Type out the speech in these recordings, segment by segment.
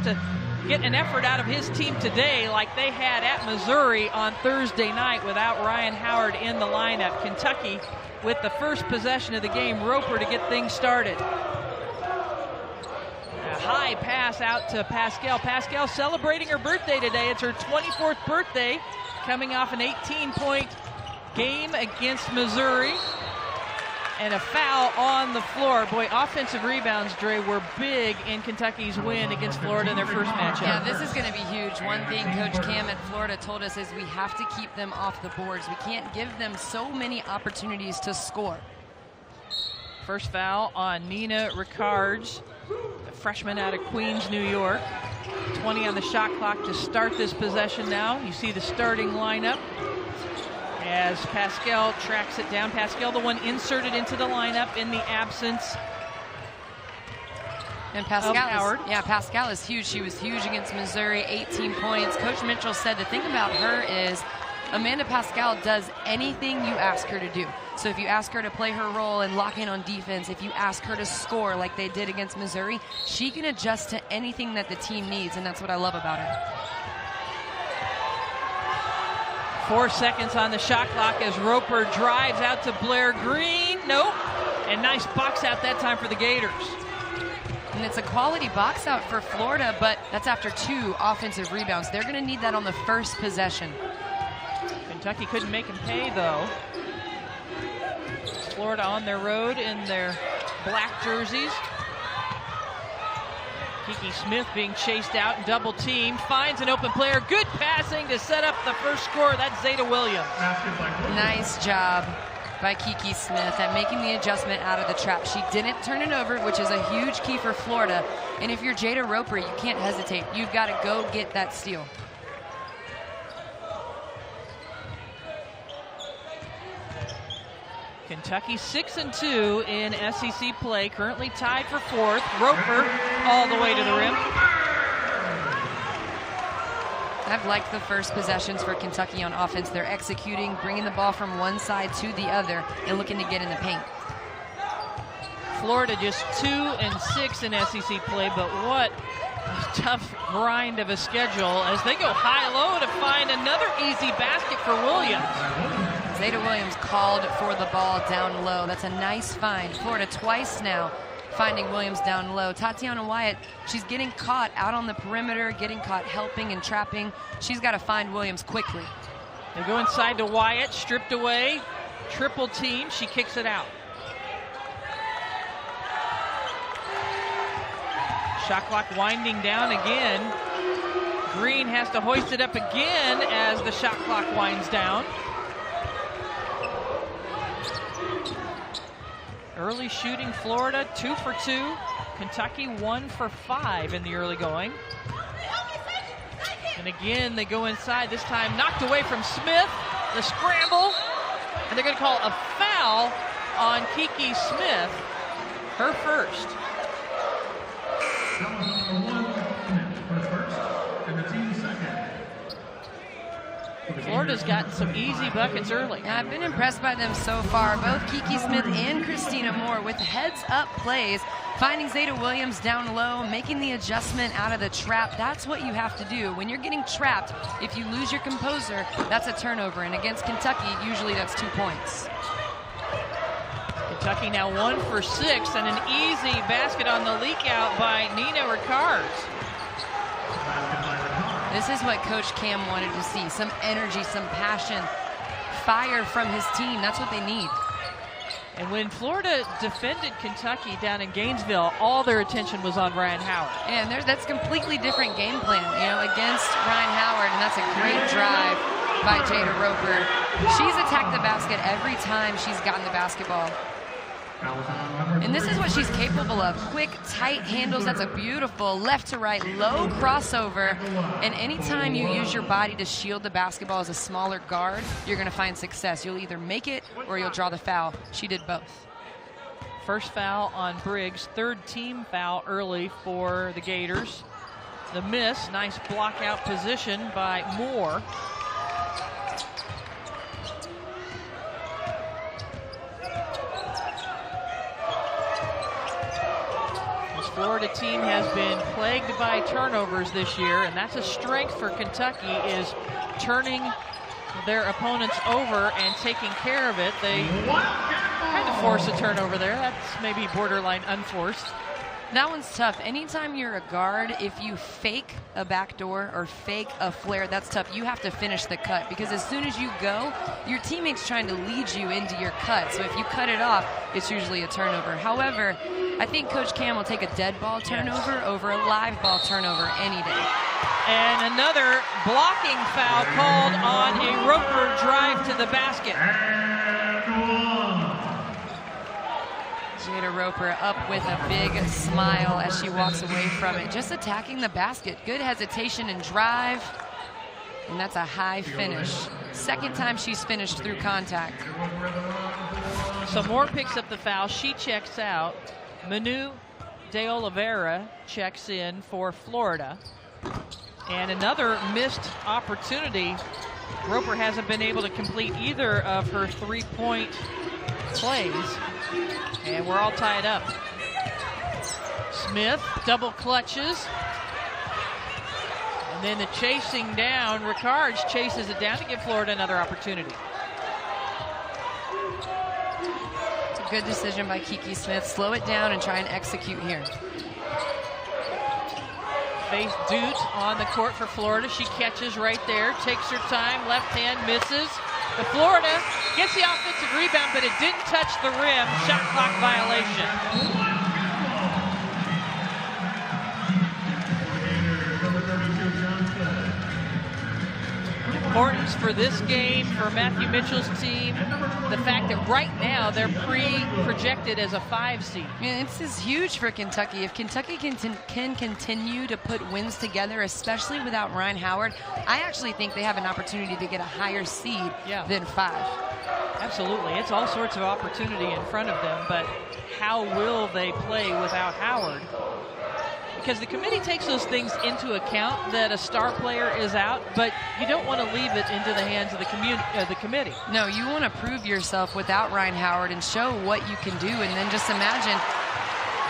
to get an effort out of his team today like they had at Missouri on Thursday night without Ryan Howard in the lineup. Kentucky with the first possession of the game. Roper to get things started. A high pass out to Pascal. Pascal celebrating her birthday today. It's her 24th birthday, coming off an 18-point game against Missouri. And a foul on the floor. Boy, offensive rebounds, Dre, were big in Kentucky's win against Florida in their first matchup. Yeah, this is going to be huge. One thing Coach Cam at Florida told us is we have to keep them off the boards. We can't give them so many opportunities to score. First foul on Nina Rickards, a freshman out of Queens, New York. 20 on the shot clock to start this possession now. You see the starting lineup as Pascal tracks it down. Pascal, the one inserted into the lineup in the absence and Pascal of Howard. Pascal is huge. She was huge against Missouri, 18 points. Coach Mitchell said the thing about her is Amanda Pascal does anything you ask her to do. So if you ask her to play her role and lock in on defense, if you ask her to score like they did against Missouri, she can adjust to anything that the team needs, and that's what I love about her. 4 seconds on the shot clock as Roper drives out to Blair Green. Nope. And nice box out that time for the Gators. And it's a quality box out for Florida, but that's after 2 offensive rebounds. They're going to need that on the first possession. Kentucky couldn't make him pay, though. Florida on their road in their black jerseys. Kiki Smith being chased out and double teamed, finds an open player. Good passing to set up the first score. That's Jaida Williams. Nice job by Kiki Smith at making the adjustment out of the trap. She didn't turn it over, which is a huge key for Florida. And if you're Jaida Roper, you can't hesitate. You've got to go get that steal. Kentucky 6-2 in SEC play, currently tied for 4th. Roper all the way to the rim. I've liked the first possessions for Kentucky on offense. They're executing, bringing the ball from one side to the other, and looking to get in the paint. Florida just 2-6 in SEC play, but what a tough grind of a schedule as they go high-low to find another easy basket for Williams. Jaida Williams called for the ball down low. That's a nice find. Florida twice now finding Williams down low. Tatiana Wyatt, she's getting caught out on the perimeter, getting caught helping and trapping. She's got to find Williams quickly. They go inside to Wyatt, stripped away, triple team. She kicks it out. Shot clock winding down again. Green has to hoist it up again as the shot clock winds down. Early shooting Florida, 2 for 2. Kentucky 1 for 5 in the early going. And again, they go inside, this time knocked away from Smith. The scramble, and they're going to call a foul on Kiki Smith, her first. Florida's gotten some easy buckets early. Yeah, I've been impressed by them so far. Both Kiki Smith and Christina Moore with heads-up plays, finding Jaida Williams down low, making the adjustment out of the trap. That's what you have to do. When you're getting trapped, if you lose your composure, that's a turnover. And against Kentucky, usually that's 2 points. Kentucky now 1 for 6, and an easy basket on the leak out by Nina Rickards. This is what Coach Cam wanted to see. Some energy, some passion, fire from his team. That's what they need. And when Florida defended Kentucky down in Gainesville, all their attention was on Ryan Howard. And that's completely different game plan, against Ryan Howard, and that's a great drive by Jaida Roper. She's attacked the basket every time she's gotten the basketball. And this is what she's capable of. Quick, tight handles. That's a beautiful left to right, low crossover. And anytime you use your body to shield the basketball as a smaller guard, you're going to find success. You'll either make it or you'll draw the foul. She did both. First foul on Briggs. 3rd team foul early for the Gators. The miss. Nice block out position by Moore. Florida team has been plagued by turnovers this year, and that's a strength for Kentucky, is turning their opponents over and taking care of it. They kind of force a turnover there. That's maybe borderline unforced. That one's tough. Anytime you're a guard, if you fake a backdoor or fake a flare, that's tough. You have to finish the cut, because as soon as you go, your teammate's trying to lead you into your cut. So if you cut it off, it's usually a turnover. However, I think Coach Cam will take a dead ball turnover over a live ball turnover any day. And another blocking foul called on a Roper drive to the basket. Jaida Roper up with a big smile as she walks away from it. Just attacking the basket. Good hesitation and drive. And that's a high finish. Second time she's finished through contact. So Moore picks up the foul. She checks out. Manu de Oliveira checks in for Florida. And another missed opportunity. Roper hasn't been able to complete either of her three-point plays. And we're all tied up. Smith double clutches. And then the chasing down. Rickards chases it down to give Florida another opportunity. It's a good decision by Kiki Smith. Slow it down and try and execute here. Faith Dute on the court for Florida. She catches right there, takes her time, left hand misses. The Florida gets the offensive rebound, but it didn't touch the rim. Shot clock violation. Importance for this game for Matthew Mitchell's team, the fact that right now they're projected as a 5 seed. Yeah, this is huge for Kentucky. If Kentucky can continue to put wins together, especially without Ryan Howard, I actually think they have an opportunity to get a higher seed than 5. Absolutely. It's all sorts of opportunity in front of them, but how will they play without Howard? Because the committee takes those things into account, that a star player is out, but you don't want to leave it into the hands of the committee. No, you want to prove yourself without Ryan Howard and show what you can do. And then just imagine,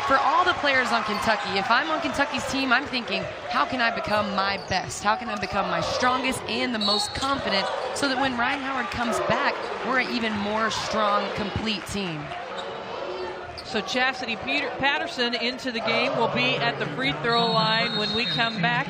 for all the players on Kentucky, if I'm on Kentucky's team, I'm thinking, how can I become my best? How can I become my strongest and the most confident, so that when Ryan Howard comes back, we're an even more strong, complete team. So Chastity Patterson into the game, will be at the free throw line when we come back.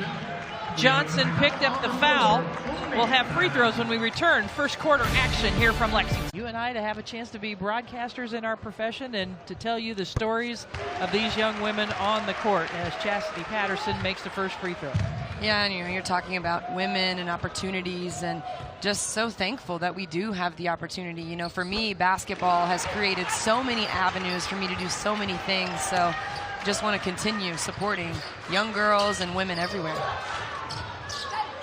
Johnson picked up the foul. We'll have free throws when we return. First quarter action here from Lexington. You and I to have a chance to be broadcasters in our profession and to tell you the stories of these young women on the court as Chastity Patterson makes the first free throw. Yeah, and you're talking about women and opportunities, and just so thankful that we do have the opportunity. You know, for me, basketball has created so many avenues for me to do so many things, so just want to continue supporting young girls and women everywhere.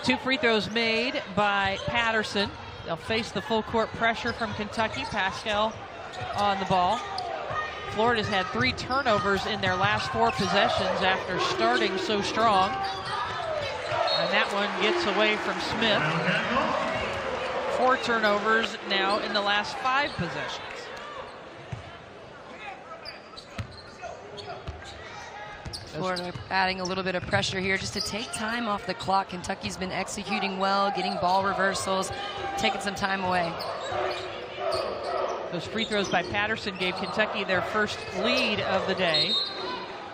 2 free throws made by Patterson. They'll face the full court pressure from Kentucky. Pascal on the ball. Florida's had 3 turnovers in their last 4 possessions after starting so strong. And that one gets away from Smith. 4 turnovers now in the last 5 possessions. Florida adding a little bit of pressure here just to take time off the clock. Kentucky's been executing well, getting ball reversals, taking some time away. Those free throws by Patterson gave Kentucky their first lead of the day.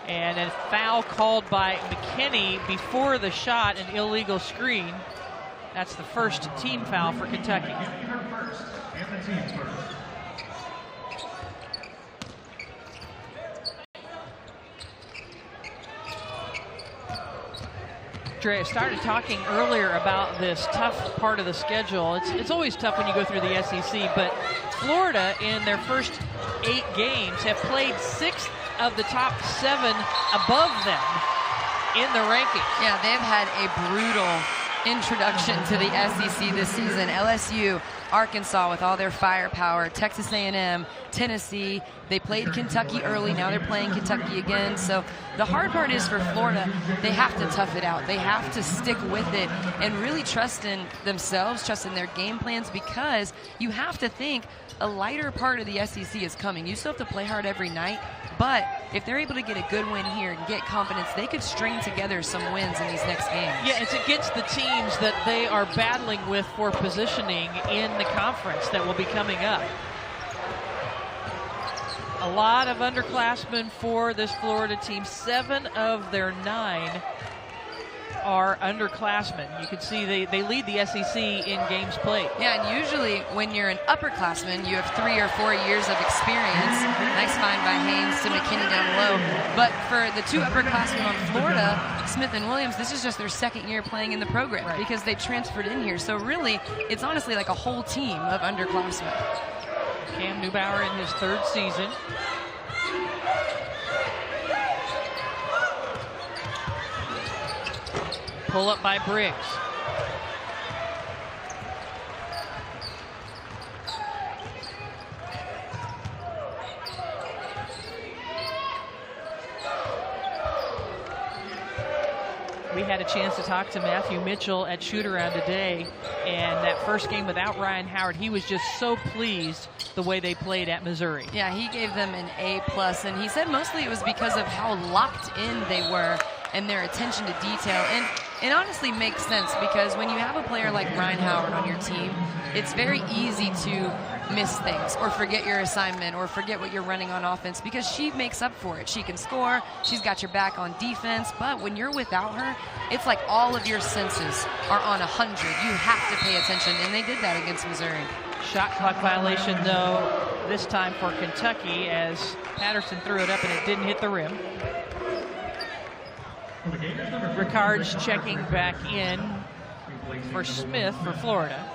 And a foul called by McKinney before the shot, an illegal screen. That's the first team foul for Kentucky. Dre, I started talking earlier about this tough part of the schedule. It's always tough when you go through the SEC, but Florida in their first 8 games have played 6 of the top 7 above them in the rankings. Yeah, they've had a brutal introduction to the SEC this season. LSU, Arkansas with all their firepower, Texas A&M, Tennessee. They played Kentucky early. Now they're playing Kentucky again. So the hard part is for Florida, they have to tough it out. They have to stick with it and really trust in themselves, trust in their game plans, because you have to think a lighter part of the SEC is coming. You still have to play hard every night, But if they're able to get a good win here and get confidence, they could string together some wins in these next games. Yeah, it's against the teams that they are battling with for positioning in the conference that will be coming up. A lot of underclassmen for this Florida team. 7 of their 9 are underclassmen. You can see they lead the SEC in games played. Yeah, and usually when you're an upperclassman, you have 3 or 4 years of experience. Nice find by Haynes to McKinney down low. But for the 2 upperclassmen on Florida, Smith and Williams, this is just their 2nd year playing in the program because they transferred in here. So really, it's honestly like a whole team of underclassmen. Cam Neubauer in his 3rd season. Pull up by Briggs. We had a chance to talk to Matthew Mitchell at shoot-around today, and that first game without Ryan Howard, he was just so pleased the way they played at Missouri. Yeah, he gave them an A+, and he said mostly it was because of how locked in they were and their attention to detail. And it honestly makes sense because when you have a player like Ryan Howard on your team, it's very easy to miss things or forget your assignment or forget what you're running on offense because she makes up for it. She can score, she's got your back on defense, but when you're without her, it's like all of your senses are on 100. You have to pay attention, and they did that against Missouri. Shot clock violation, though, this time for Kentucky as Patterson threw it up and it didn't hit the rim. Ricard's checking back in for Smith for Florida.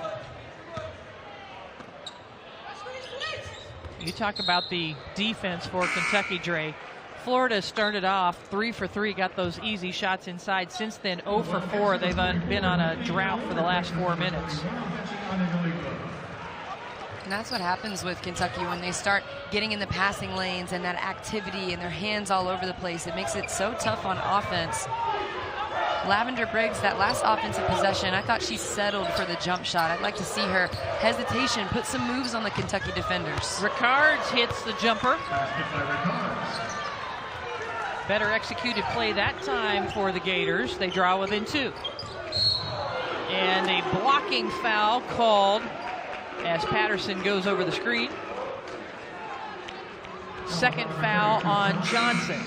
You talk about the defense for Kentucky, Dre. Florida started off 3 for 3, got those easy shots inside. Since then, 0 for 4. They've been on a drought for the last 4 minutes. And that's what happens with Kentucky when they start getting in the passing lanes and that activity and their hands all over the place. It makes it so tough on offense. Lavender Briggs, that last offensive possession, I thought she settled for the jump shot. I'd like to see her hesitation, put some moves on the Kentucky defenders. Ricards hits the jumper. Better executed play that time for the Gators. They draw within 2. And a blocking foul called as Patterson goes over the screen. Second foul on Johnson.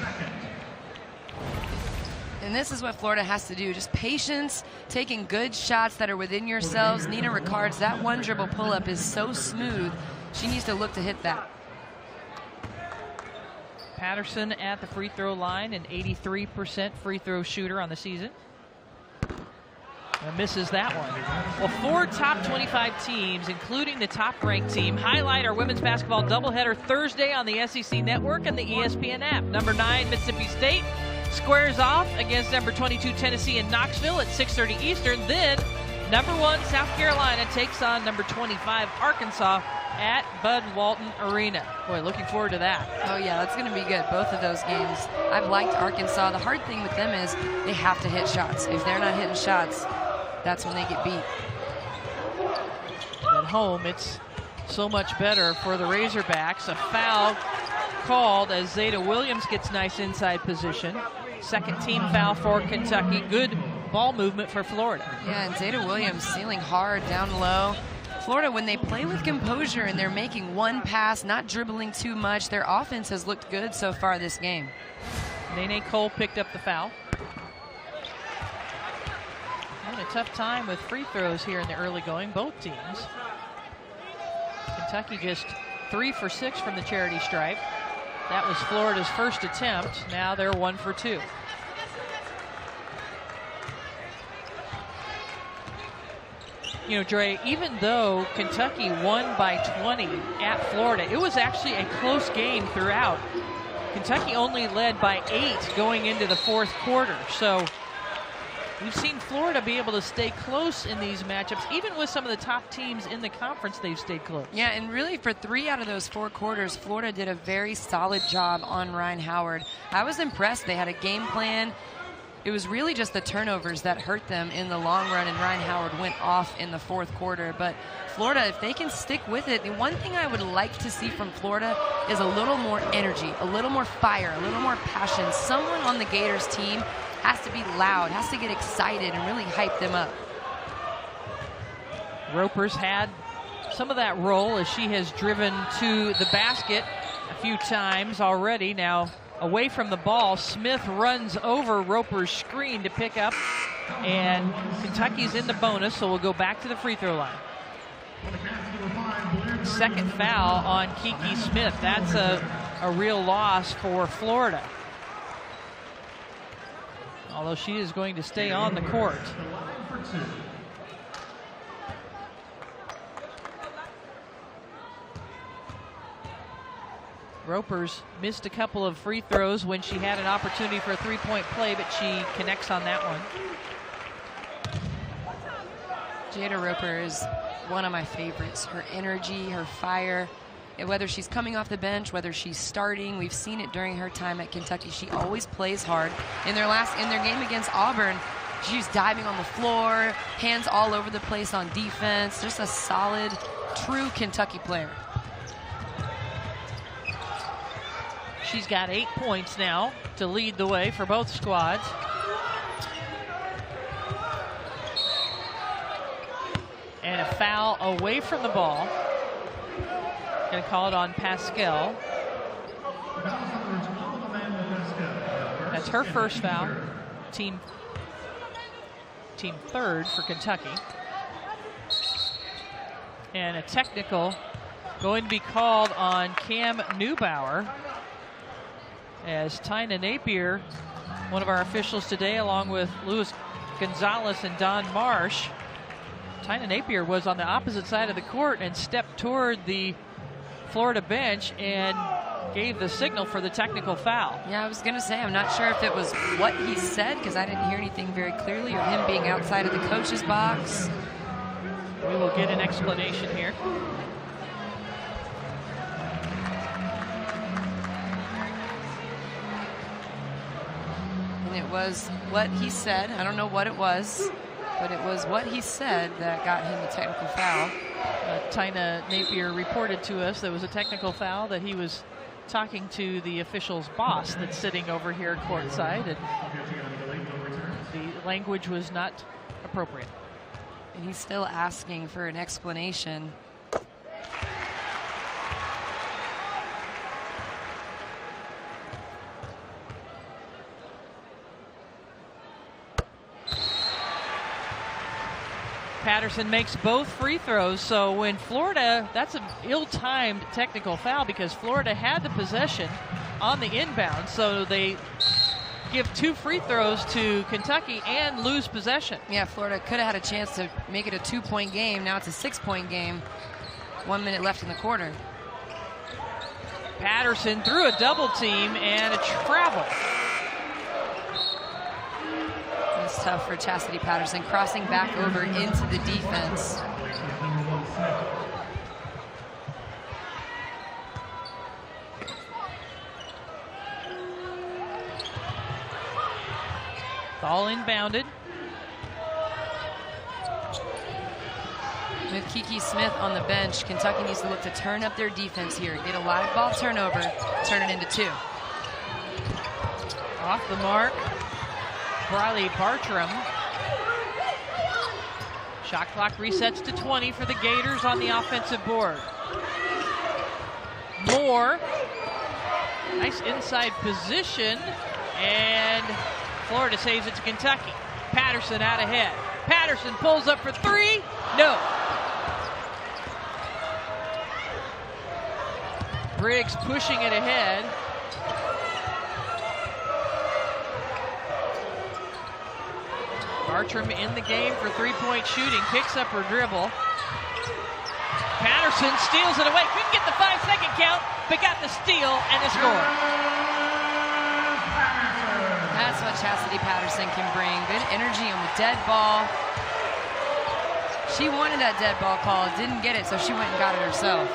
And this is what Florida has to do. Just patience, taking good shots that are within yourselves. Nina Ricards, that one dribble pull-up is so smooth. She needs to look to hit that. Patterson at the free throw line, an 83% free throw shooter on the season. And misses that one. Well, 4 top 25 teams, including the top-ranked team, highlight our women's basketball doubleheader Thursday on the SEC Network and the ESPN app. Number 9, Mississippi State squares off against number 22, Tennessee in Knoxville at 6:30 Eastern. Then, number 1, South Carolina takes on number 25, Arkansas at Bud Walton Arena. Boy, looking forward to that. Oh, yeah, that's going to be good, both of those games. I've liked Arkansas. The hard thing with them is they have to hit shots. If they're not hitting shots, that's when they get beat. At home, it's so much better for the Razorbacks. A foul called as Zeta Williams gets nice inside position. Second team foul for Kentucky. Good ball movement for Florida. Yeah, and Zeta Williams sealing hard down low. Florida, when they play with composure and they're making one pass, not dribbling too much, their offense has looked good so far this game. Nene Cole picked up the foul. Having a tough time with free throws here in the early going, both teams. Kentucky just 3 for 6 from the charity stripe. That was Florida's first attempt. Now they're 1 for 2. You know, Dre, even though Kentucky won by 20 at Florida, it was actually a close game throughout. Kentucky only led by 8 going into the 4th quarter. So we've seen Florida be able to stay close in these matchups. Even with some of the top teams in the conference, they've stayed close. Yeah, and really for 3 out of those 4 quarters, Florida did a very solid job on Ryan Howard. I was impressed. They had a game plan. it was really just the turnovers that hurt them in the long run, and Ryan Howard went off in the fourth quarter. But Florida, if they can stick with it, the one thing I would like to see from Florida is a little more energy, a little more fire, a little more passion. Someone on the Gators team has to be loud, has to get excited and really hype them up. Roper's had some of that role as she has driven to the basket a few times already. Now away from the ball, Smith runs over Roper's screen to pick up, and Kentucky's in the bonus, so we'll go back to the free throw line. Second foul on Kiki Smith. That's a real loss for Florida, although she is going to stay on the court. Roper's missed a couple of free throws when she had an opportunity for a three-point play, but she connects on that one. Jaida Roper is one of my favorites. Her energy, her fire, and whether she's coming off the bench, whether she's starting, we've seen it during her time at Kentucky. She always plays hard. In their game against Auburn, she's diving on the floor, hands all over the place on defense. Just a solid, true Kentucky player. She's got 8 points now to lead the way for both squads. And a foul away from the ball. Going to call it on Pascal. That's her first foul. Team third for Kentucky. And a technical going to be called on Cam Neubauer, as Tina Napier, one of our officials today, along with Luis Gonzalez and Don Marsh. Tina Napier was on the opposite side of the court and stepped toward the Florida bench and gave the signal for the technical foul. Yeah, I was going to say, I'm not sure if it was what he said, because I didn't hear anything very clearly, or him being outside of the coach's box. We will get an explanation here. It was what he said. I don't know what it was, but it was what he said that got him a technical foul. Tina Napier reported to us there was a technical foul, that he was talking to the official's boss that's sitting over here courtside, and the language was not appropriate. And he's still asking for an explanation. Patterson makes both free throws, so when Florida, that's an ill-timed technical foul because Florida had the possession on the inbound, so they give 2 free throws to Kentucky and lose possession. Yeah, Florida could have had a chance to make it a 2-point game. Now it's a 6-point game. 1 minute left in the quarter. Patterson through a double team and a travel. It's tough for Chastity Patterson, crossing back over into the defense. Ball inbounded. With Kiki Smith on the bench, Kentucky needs to look to turn up their defense here. Get a live ball turnover, turn it into 2. Off the mark. Briley Bartram. Shot clock resets to 20 for the Gators on the offensive board. Moore. Nice inside position. And Florida saves it to Kentucky. Patterson out ahead. Patterson pulls up for 3. No. Briggs pushing it ahead. Bartram in the game for 3-point shooting, picks up her dribble. Patterson steals it away. Couldn't get the 5-second count, but got the steal and the score. That's what Chastity Patterson can bring. Good energy on the dead ball. She wanted that dead ball call, didn't get it, so she went and got it herself.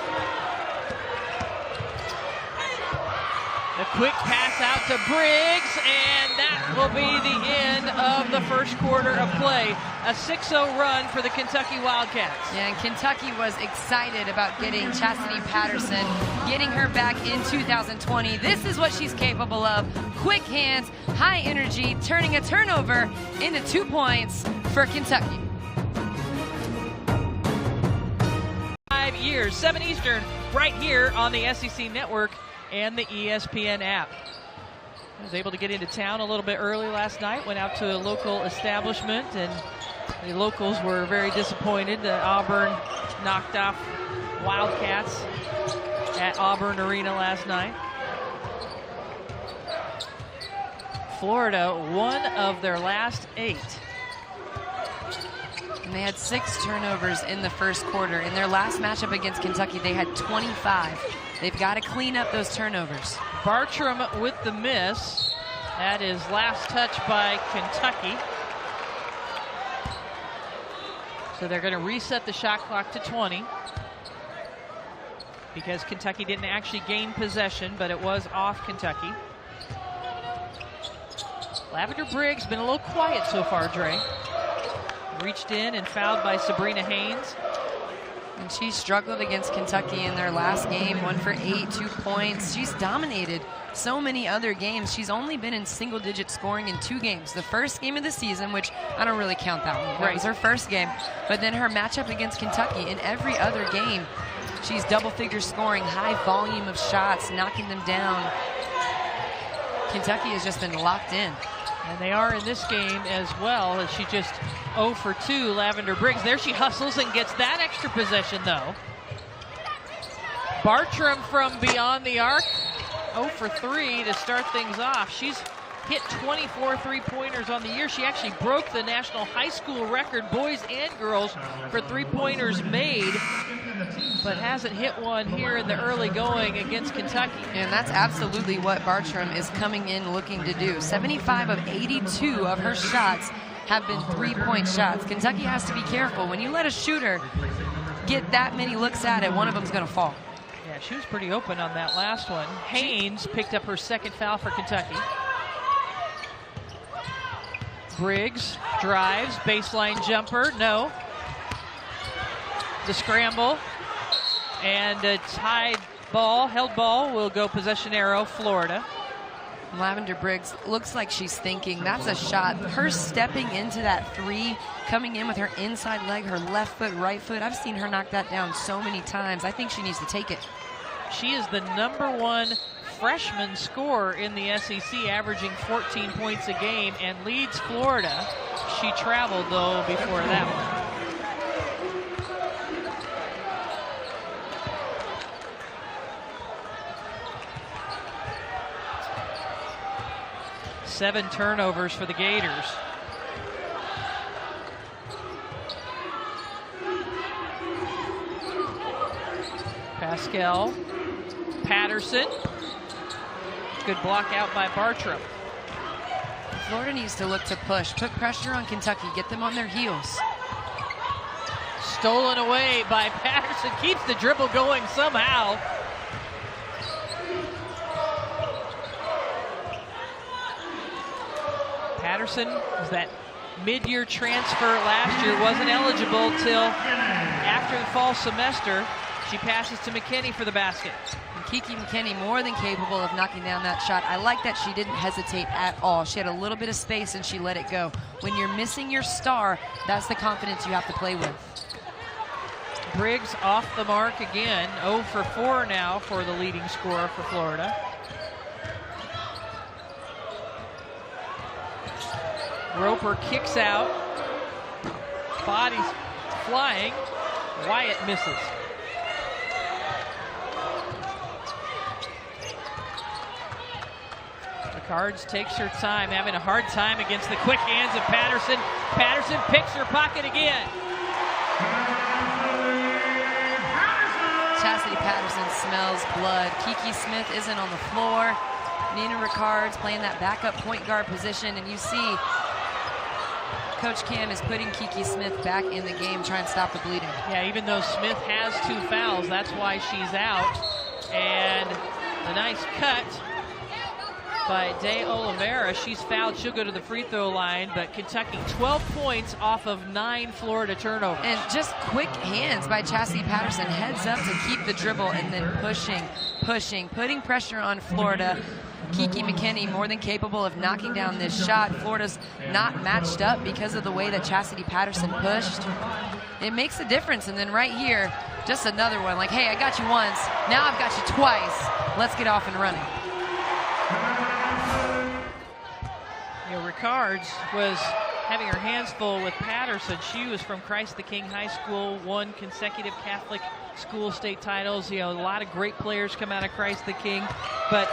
The quick pass out to Briggs, and that will be the end of the first quarter of play. A 6-0 run for the Kentucky Wildcats. Yeah, and Kentucky was excited about getting Chastity Patterson, getting her back in 2020. This is what she's capable of. Quick hands, high energy, turning a turnover into 2 points for Kentucky. 5 years, 7 Eastern, right here on the SEC Network and the ESPN app. I was able to get into town a little bit early last night, went out to a local establishment, and the locals were very disappointed that Auburn knocked off Wildcats at Auburn Arena last night. Florida, one of their last 8. And they had 6 turnovers in the first quarter. In their last matchup against Kentucky, they had 25. They've got to clean up those turnovers. Bartram with the miss. That is last touch by Kentucky. So they're going to reset the shot clock to 20 because Kentucky didn't actually gain possession, but it was off Kentucky. Lavender Briggs been a little quiet so far, Dre. Reached in and fouled by Sabrina Haynes. And she struggled against Kentucky in their last game, 1 for 8, 2 points. She's dominated so many other games. She's only been in single-digit scoring in 2 games. The first game of the season, which I don't really count that one. That was her first game. But then her matchup against Kentucky. In every other game, she's double-figure scoring, high volume of shots, knocking them down. Kentucky has just been locked in. And they are in this game as well, as she just 0 for 2, Lavender Briggs. There she hustles and gets that extra possession, though. Bartram from beyond the arc, 0 for 3 to start things off. She's hit 24 three-pointers on the year. She actually broke the national high school record, boys and girls, for three-pointers made, but hasn't hit one here in the early going against Kentucky. And that's absolutely what Bartram is coming in looking to do. 75 of 82 of her shots have been three-point shots. Kentucky has to be careful. When you let a shooter get that many looks at it, one of them's going to fall. Yeah, she was pretty open on that last one. Haynes picked up her second foul for Kentucky. Briggs drives, baseline jumper, no. The scramble, and a tied ball, held ball, will go possession arrow, Florida. Lavender Briggs looks like she's thinking, that's a shot. Her stepping into that 3, coming in with her inside leg, her left foot, right foot. I've seen her knock that down so many times. I think she needs to take it. She is the #1 freshman scorer in the SEC, averaging 14 points a game, and leads Florida. She traveled, though, before that one. Seven turnovers for the Gators. Pascal Patterson. Good block out by Bartram. Florida needs to look to push, put pressure on Kentucky, get them on their heels. Stolen away by Patterson, keeps the dribble going somehow. Patterson was that mid-year transfer last year, wasn't eligible till after the fall semester. She passes to McKinney for the basket. And Kiki McKinney more than capable of knocking down that shot. I like that she didn't hesitate at all. She had a little bit of space and she let it go. When you're missing your star, that's the confidence you have to play with. Briggs off the mark again, 0 for 4 now for the leading scorer for Florida. Roper kicks out, bodies flying, Wyatt misses. Cards takes her time, having a hard time against the quick hands of Patterson. Patterson picks her pocket again. Chastity Patterson smells blood. Kiki Smith isn't on the floor. Nina Ricard's playing that backup point guard position, and you see Coach Cam is putting Kiki Smith back in the game, trying to stop the bleeding. Yeah, even though Smith has 2 fouls, that's why she's out. And a nice cut by De Oliveira. She's fouled. She'll go to the free throw line, but Kentucky 12 points off of 9 Florida turnovers. And just quick hands by Chastity Patterson. Heads up to keep the dribble and then pushing, putting pressure on Florida. Kiki McKinney more than capable of knocking down this shot. Florida's not matched up because of the way that Chastity Patterson pushed. It makes a difference. And then right here, just another one. Like, hey, I got you once. Now I've got you twice. Let's get off and running. You know, Ricards was having her hands full with Patterson. She was from Christ the King High School, won consecutive Catholic school state titles. You know, a lot of great players come out of Christ the King, but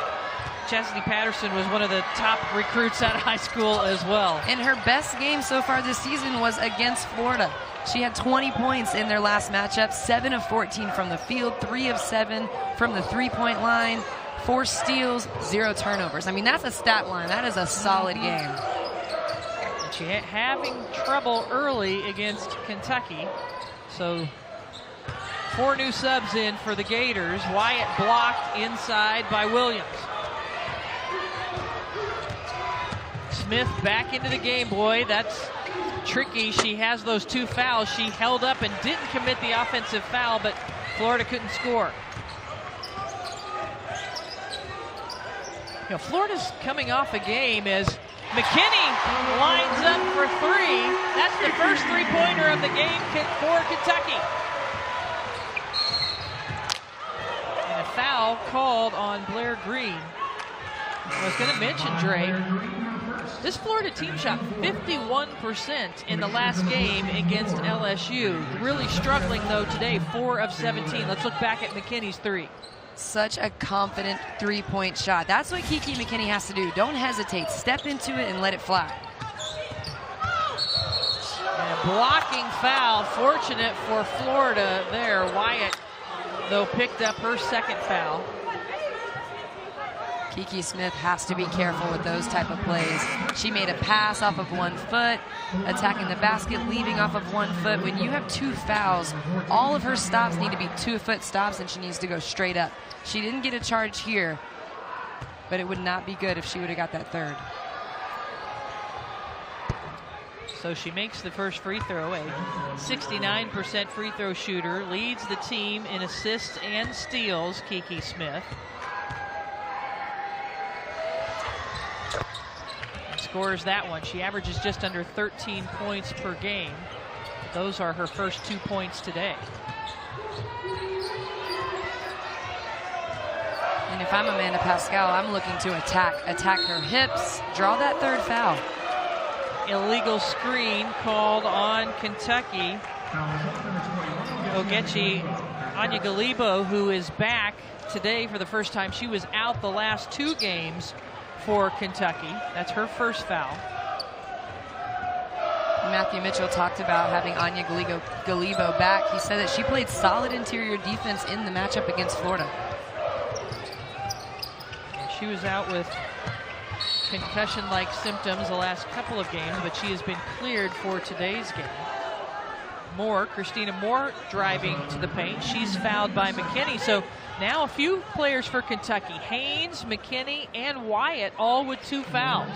Chastity Patterson was one of the top recruits out of high school as well. And her best game so far this season was against Florida. She had 20 points in their last matchup, 7 of 14 from the field, 3 of 7 from the three-point line, 4 steals, 0 turnovers. I mean, that's a stat line. That is a solid game. And she having trouble early against Kentucky. So 4 new subs in for the Gators. Wyatt blocked inside by Williams. Smith back into the game, boy. That's tricky. She has those 2 fouls. She held up and didn't commit the offensive foul, but Florida couldn't score. You know, Florida's coming off a game as McKinney lines up for 3. That's the first 3-pointer of the game for Kentucky. And a foul called on Blair Green. I was going to mention, Dre, this Florida team shot 51% in the last game against LSU. Really struggling, though, today, 4 of 17. Let's look back at McKinney's 3. Such a confident three-point shot. That's what Kiki McKinney has to do. Don't hesitate. Step into it and let it fly. And a blocking foul. Fortunate for Florida there. Wyatt, though, picked up her second foul. Kiki Smith has to be careful with those type of plays. She made a pass off of 1 foot, attacking the basket, leaving off of 1 foot. When you have 2 fouls, all of her stops need to be 2-foot stops, and she needs to go straight up. She didn't get a charge here, but it would not be good if she would have got that 3rd. So she makes the first free throw, a 69% free throw shooter, leads the team in assists and steals, Kiki Smith. Scores that one. She averages just under 13 points per game. Those are her first 2 points today. And if I'm Amanda Pascal, I'm looking to attack her hips, draw that 3rd foul. Illegal screen called on Kentucky. Ogechi Anya-Galibo, who is back today for the first time. She was out the last 2 games for Kentucky. That's her first foul. Matthew Mitchell talked about having Anya Galibo back. He said that she played solid interior defense in the matchup against Florida. She was out with concussion-like symptoms the last couple of games, but she has been cleared for today's game. Christina Moore driving to the paint. She's fouled by McKinney. So now a few players for Kentucky. Haynes, McKinney, and Wyatt all with 2 fouls.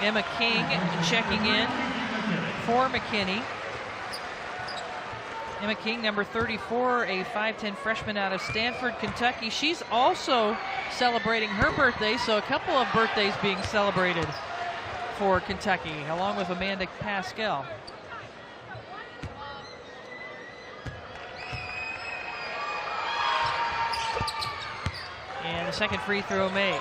Emma King checking in for McKinney. Emma King, number 34, a 5'10 freshman out of Stanford, Kentucky. She's also celebrating her birthday, so a couple of birthdays being celebrated for Kentucky, along with Amanda Pascal. And the second free throw made.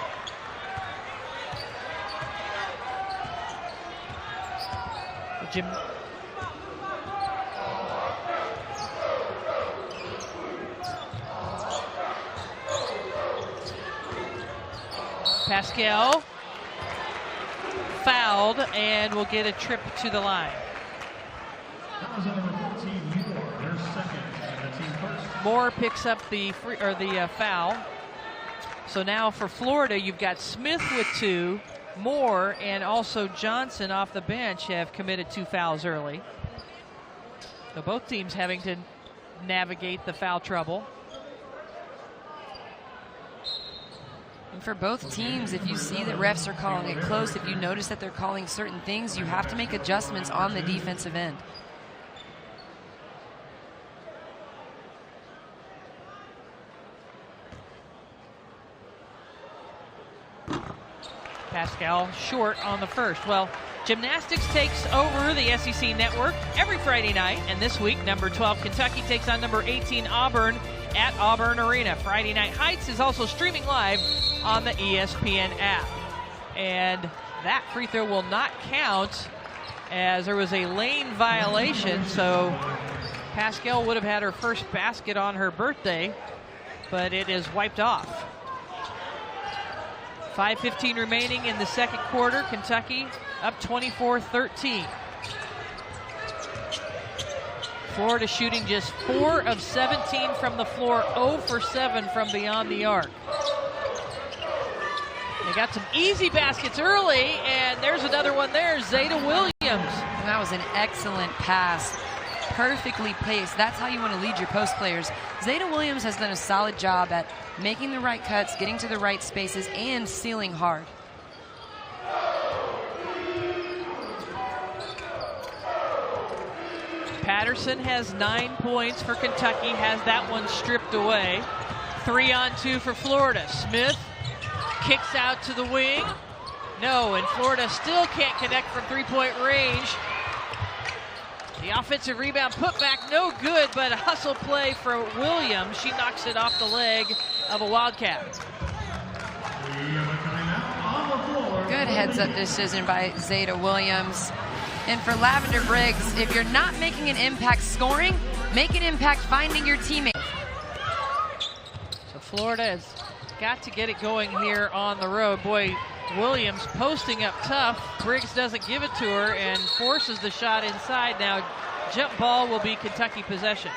Pascal fouled and will get a trip to the line. Moore picks up the foul. So now for Florida, you've got Smith with 2, Moore and also Johnson off the bench have committed 2 fouls early. So both teams having to navigate the foul trouble. And for both teams, if you see that refs are calling it close, if you notice that they're calling certain things, you have to make adjustments on the defensive end. Pascal short on the first. Well, gymnastics takes over the SEC network every Friday night, and this week, number 12 Kentucky takes on number 18 Auburn at Auburn Arena. Friday Night Heights is also streaming live on the ESPN app. And that free throw will not count as there was a lane violation, so Pascal would have had her first basket on her birthday, but it is wiped off. 5:15 remaining in the second quarter. Kentucky up 24-13. Florida shooting just 4 of 17 from the floor, 0 for 7 from beyond the arc. They got some easy baskets early, and there's another one there, Jaida Williams. That was an excellent pass. Perfectly placed. That's how you want to lead your post players. Jaida Williams has done a solid job at making the right cuts, getting to the right spaces, and sealing hard. Patterson has 9 points for Kentucky, has that one stripped away. 3-on-2 for Florida. Smith kicks out to the wing. No, and Florida still can't connect from three-point range. The offensive rebound put back, no good, but a hustle play for Williams. She knocks it off the leg of a Wildcat. Good heads-up decision by Jaida Williams. And for Lavender Briggs, if you're not making an impact scoring, make an impact finding your teammate. So Florida has got to get it going here on the road. Boy, Williams posting up tough. Briggs doesn't give it to her and forces the shot inside. Now, jump ball will be Kentucky possession.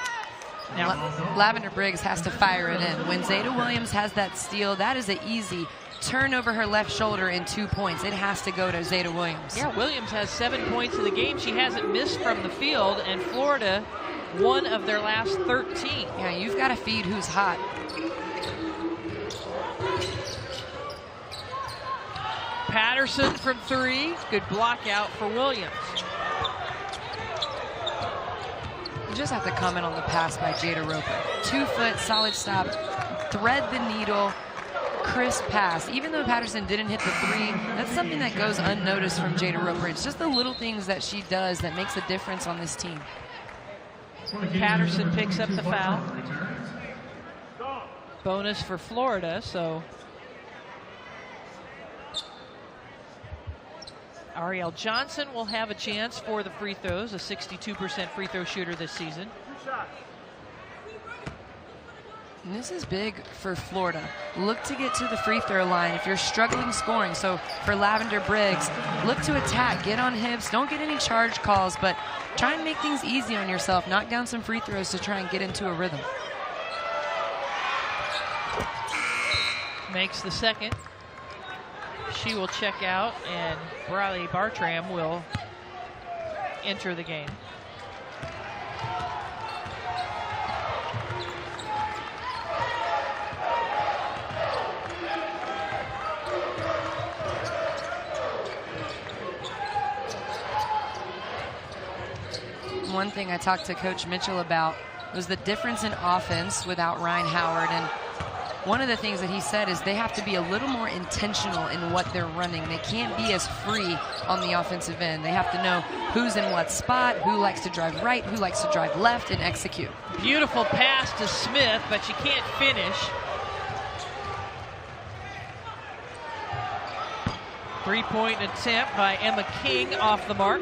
Now, Lavender Briggs has to fire it in. When Jaida Williams has that steal, that is an easy turn over her left shoulder in 2 points. It has to go to Jaida Williams. Yeah, Williams has 7 points in the game. She hasn't missed from the field, and Florida, 1 of their last 13. Yeah, you've got to feed who's hot. Patterson from 3. Good block out for Williams. You just have to comment on the pass by Jaida Roper. 2 foot, solid stop, thread the needle, crisp pass. Even though Patterson didn't hit the 3, that's something that goes unnoticed from Jaida Roper. It's just the little things that she does that makes a difference on this team. Patterson picks up the foul. Bonus for Florida, so Ariel Johnson will have a chance for the free throws, a 62% free throw shooter this season. And this is big for Florida. Look to get to the free throw line if you're struggling scoring. So for Lavender Briggs, look to attack, get on hips, don't get any charge calls, but try and make things easy on yourself. Knock down some free throws to try and get into a rhythm. Makes the second. She will check out, and Briley Bartram will enter the game. One thing I talked to Coach Mitchell about was the difference in offense without Ryan Howard. And one of the things that he said is they have to be a little more intentional in what they're running. They can't be as free on the offensive end. They have to know who's in what spot, who likes to drive right, who likes to drive left, and execute. Beautiful pass to Smith, but she can't finish. 3-point attempt by Emma King off the mark.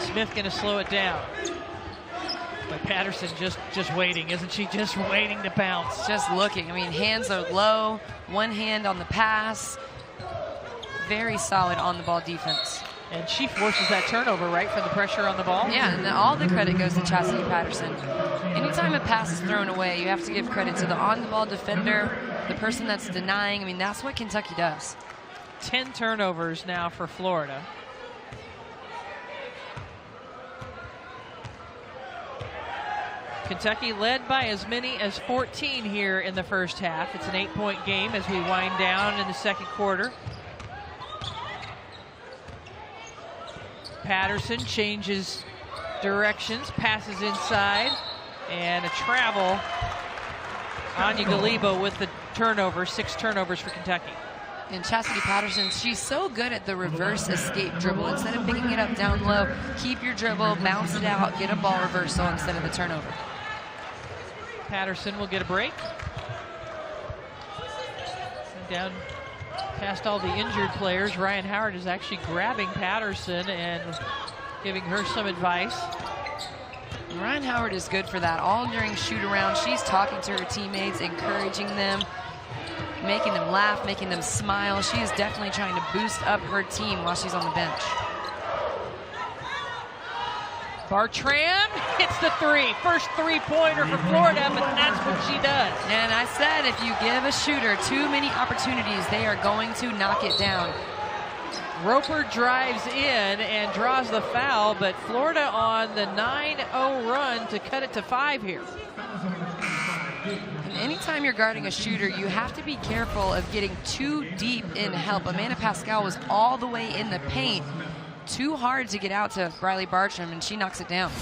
Smith going to slow it down. But Patterson just waiting, isn't she? Just waiting to bounce. Just looking. I mean, hands are low, one hand on the pass. Very solid on-the-ball defense. And she forces that turnover, right, from the pressure on the ball? Yeah, and all the credit goes to Chastity Patterson. Anytime a pass is thrown away, you have to give credit to the on-the-ball defender, the person that's denying. I mean, that's what Kentucky does. 10 turnovers now for Florida. Kentucky led by as many as 14 here in the first half. It's an 8-point game as we wind down in the second quarter. Patterson changes directions, passes inside, and a travel. Anya Galibo with the turnover, 6 turnovers for Kentucky. And Chastity Patterson, she's so good at the reverse escape dribble. Instead of picking it up down low, keep your dribble, bounce it out, get a ball reversal instead of the turnover. Patterson will get a break. And down past all the injured players, Ryan Howard is actually grabbing Patterson and giving her some advice. Ryan Howard is good for that. All during shoot-around, she's talking to her teammates, encouraging them, making them laugh, making them smile. She is definitely trying to boost up her team while she's on the bench. Bartram hits the 3. First 3-pointer for Florida, but that's what she does. And I said if you give a shooter too many opportunities, they are going to knock it down. Roper drives in and draws the foul, but Florida on the 9-0 run to cut it to 5 here. And anytime you're guarding a shooter, you have to be careful of getting too deep in help. Amanda Pascal was all the way in the paint. Too hard to get out to Briley Bartram, and she knocks it down.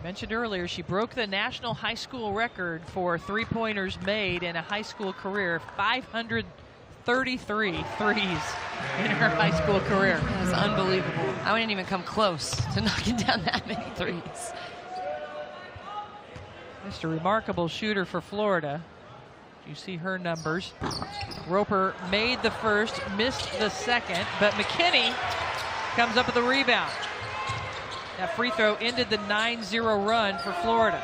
Mentioned earlier, she broke the national high school record for 3-pointers made in a high school career, 533 threes in her high school career. That is unbelievable. I wouldn't even come close to knocking down that many threes. Just a remarkable shooter for Florida. You see her numbers. Roper made the first, missed the second, but McKinney comes up with a rebound. That free throw ended the 9-0 run for Florida.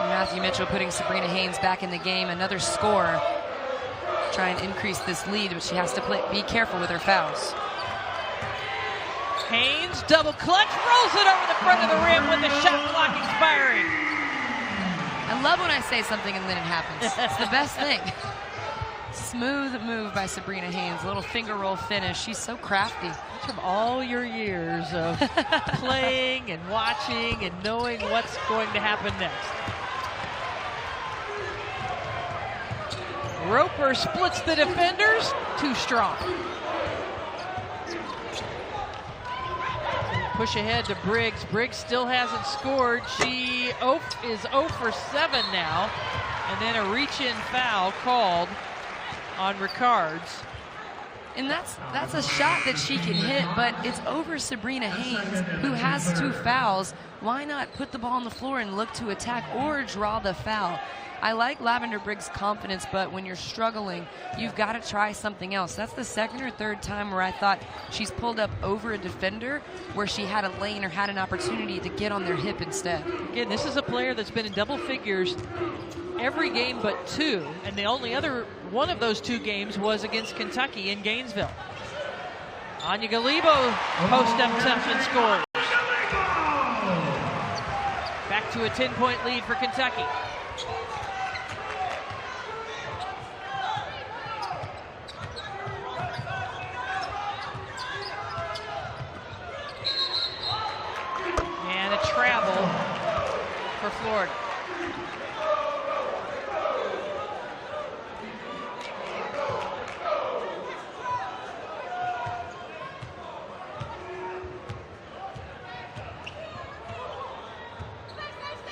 Matthew Mitchell putting Sabrina Haynes back in the game. Another score. Try and increase this lead, but she has to be careful with her fouls. Haynes, double clutch, rolls it over the front of the rim with the shot clock expiring. I love when I say something and then it happens. It's the best thing. Smooth move by Sabrina Haynes. A little finger roll finish. She's so crafty. From all your years of playing and watching and knowing what's going to happen next. Roper splits the defenders. Too strong. Push ahead to Briggs. Briggs still hasn't scored. She is 0 for 7 now. And then a reach-in foul called on Ricards. And that's a shot that she can hit, but it's over Sabrina Haynes, who has 2 fouls. Why not put the ball on the floor and look to attack or draw the foul? I like Lavender Briggs' confidence, but when you're struggling, you've got to try something else. That's the second or third time where I thought she's pulled up over a defender where she had a lane or had an opportunity to get on their hip instead. Again, this is a player that's been in double figures every game but 2, and the only other one of those 2 games was against Kentucky in Gainesville. Anya Galibo post up tough and scores. Back to a 10-point lead for Kentucky. And a travel for Florida.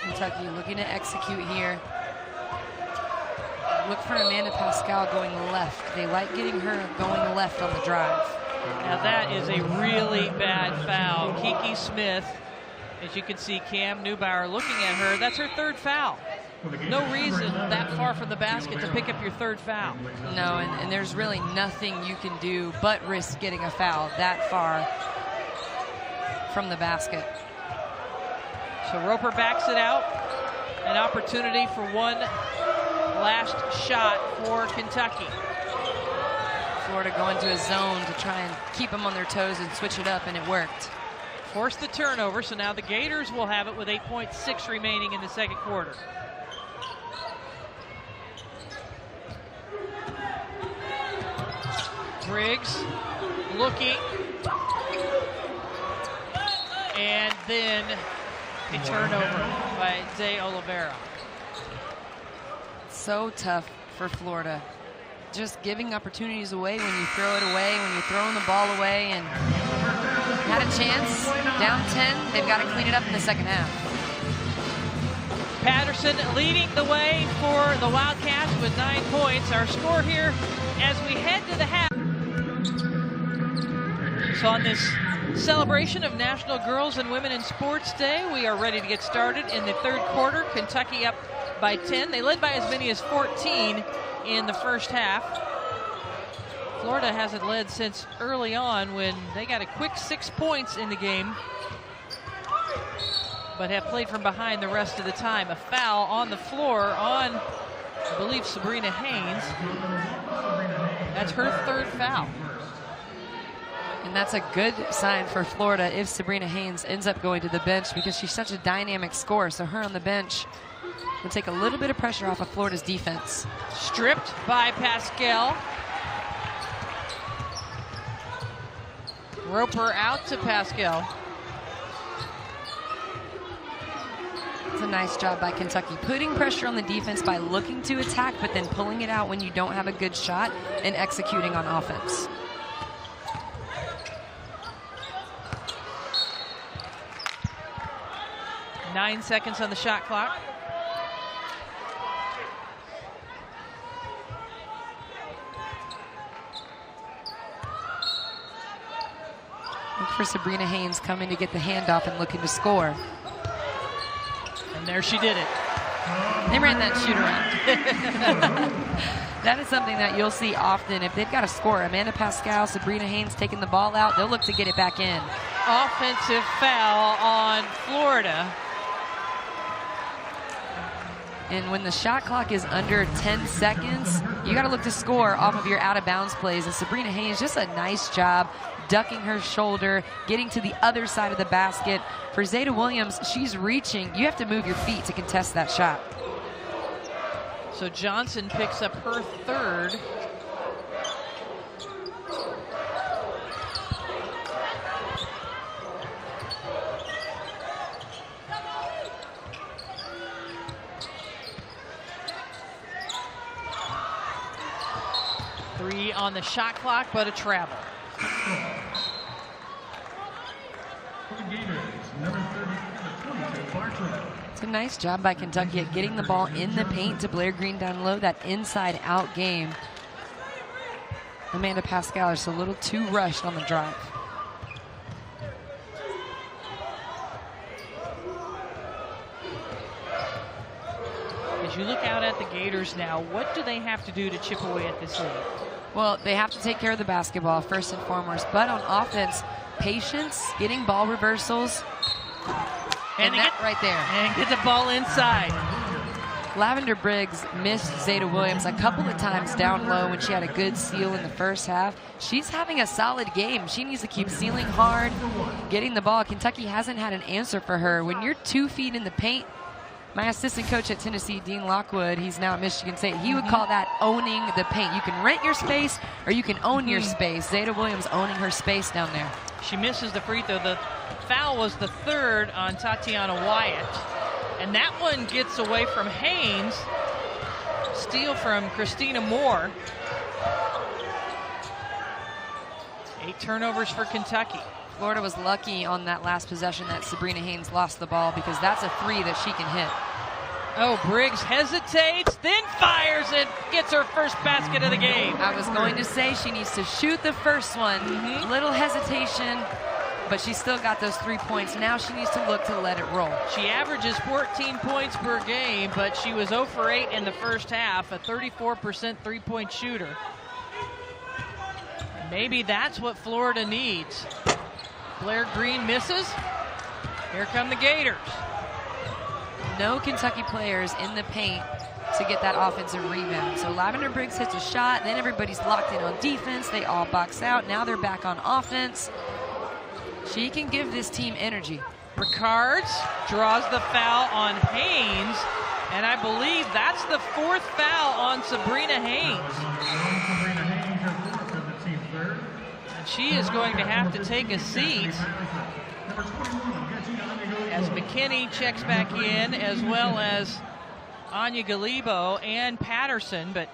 Kentucky looking to execute here. Look for Amanda Pascal going left. They like getting her going left on the drive. Now that is a really bad foul. Kiki Smith, as you can see, Cam Neubauer looking at her. That's her 3rd foul. No reason that far from the basket to pick up your 3rd foul. No, and there's really nothing you can do but risk getting a foul that far from the basket. So Roper backs it out. An opportunity for one last shot for Kentucky. Florida going to a zone to try and keep them on their toes and switch it up, and it worked. Forced the turnover, so now the Gators will have it with 8.6 remaining in the second quarter. Briggs looking. And then a turnover by Zay Oliveira. So tough for Florida. Just giving opportunities away when you throw it away, when you're throwing the ball away, and had a chance, down 10, they've got to clean it up in the second half. Patterson leading the way for the Wildcats with 9 points. Our score here as we head to the half. So on this celebration of National Girls and Women in Sports Day, we are ready to get started in the third quarter. Kentucky up by 10. They led by as many as 14 in the first half. Florida hasn't led since early on when they got a quick 6 points in the game, but have played from behind the rest of the time. A foul on the floor on, I believe, Sabrina Haynes. That's her third foul. And that's a good sign for Florida if Sabrina Haynes ends up going to the bench, because she's such a dynamic scorer. So her on the bench will take a little bit of pressure off of Florida's defense. Stripped by Pascal. Roper out to Pascal. It's a nice job by Kentucky, putting pressure on the defense by looking to attack, but then pulling it out when you don't have a good shot and executing on offense. Nine seconds on the shot clock. Look for Sabrina Haynes coming to get the handoff and looking to score. And there she did it. They ran that shoot around. That is something that you'll see often. If they've got a score, Amanda Pascal, Sabrina Haynes taking the ball out, they'll look to get it back in. Offensive foul on Florida. And when the shot clock is under 10 seconds, you got to look to score off of your out-of-bounds plays. And Sabrina Haynes, just a nice job ducking her shoulder, getting to the other side of the basket. For Zayda Williams, she's reaching. You have to move your feet to contest that shot. So Johnson picks up her third. Three on the shot clock, but a travel. It's a nice job by Kentucky at getting the ball in the paint to Blair Green down low, that inside-out game. Amanda Pascal is a little too rushed on the drive. As you look out at the Gators now, what do they have to do to chip away at this lead? Well, they have to take care of the basketball first and foremost, but on offense, patience, getting ball reversals, and that right there. And get the ball inside. Lavender Briggs missed Zayda Williams a couple of times down low when she had a good seal in the first half. She's having a solid game. She needs to keep sealing hard, getting the ball. Kentucky hasn't had an answer for her. When you're 2 feet in the paint, my assistant coach at Tennessee, Dean Lockwood, he's now at Michigan State, he would call that owning the paint. You can rent your space or you can own your space. Zayda Williams owning her space down there. She misses the free throw. The foul was the third on Tatiana Wyatt. And that one gets away from Haynes. Steal from Christina Moore. 8 turnovers for Kentucky. Florida was lucky on that last possession that Sabrina Haynes lost the ball, because that's a three that she can hit. Oh, Briggs hesitates, then fires and gets her first basket of the game. I was going to say she needs to shoot the first one. Little hesitation, but she still got those 3 points. Now she needs to look to let it roll. She averages 14 points per game, but she was 0 for 8 in the first half, a 34% three-point shooter. Maybe that's what Florida needs. Blair Green misses. Here come the Gators. No Kentucky players in the paint to get that offensive rebound. So Lavender Briggs hits a shot, then everybody's locked in on defense. They all box out. Now they're back on offense. She can give this team energy. Ricards draws the foul on Haynes, and I believe that's the 4th foul on Sabrina Haynes. she is going to have to take a seat as McKinney checks back in, as well as Anya Galibo and Patterson, but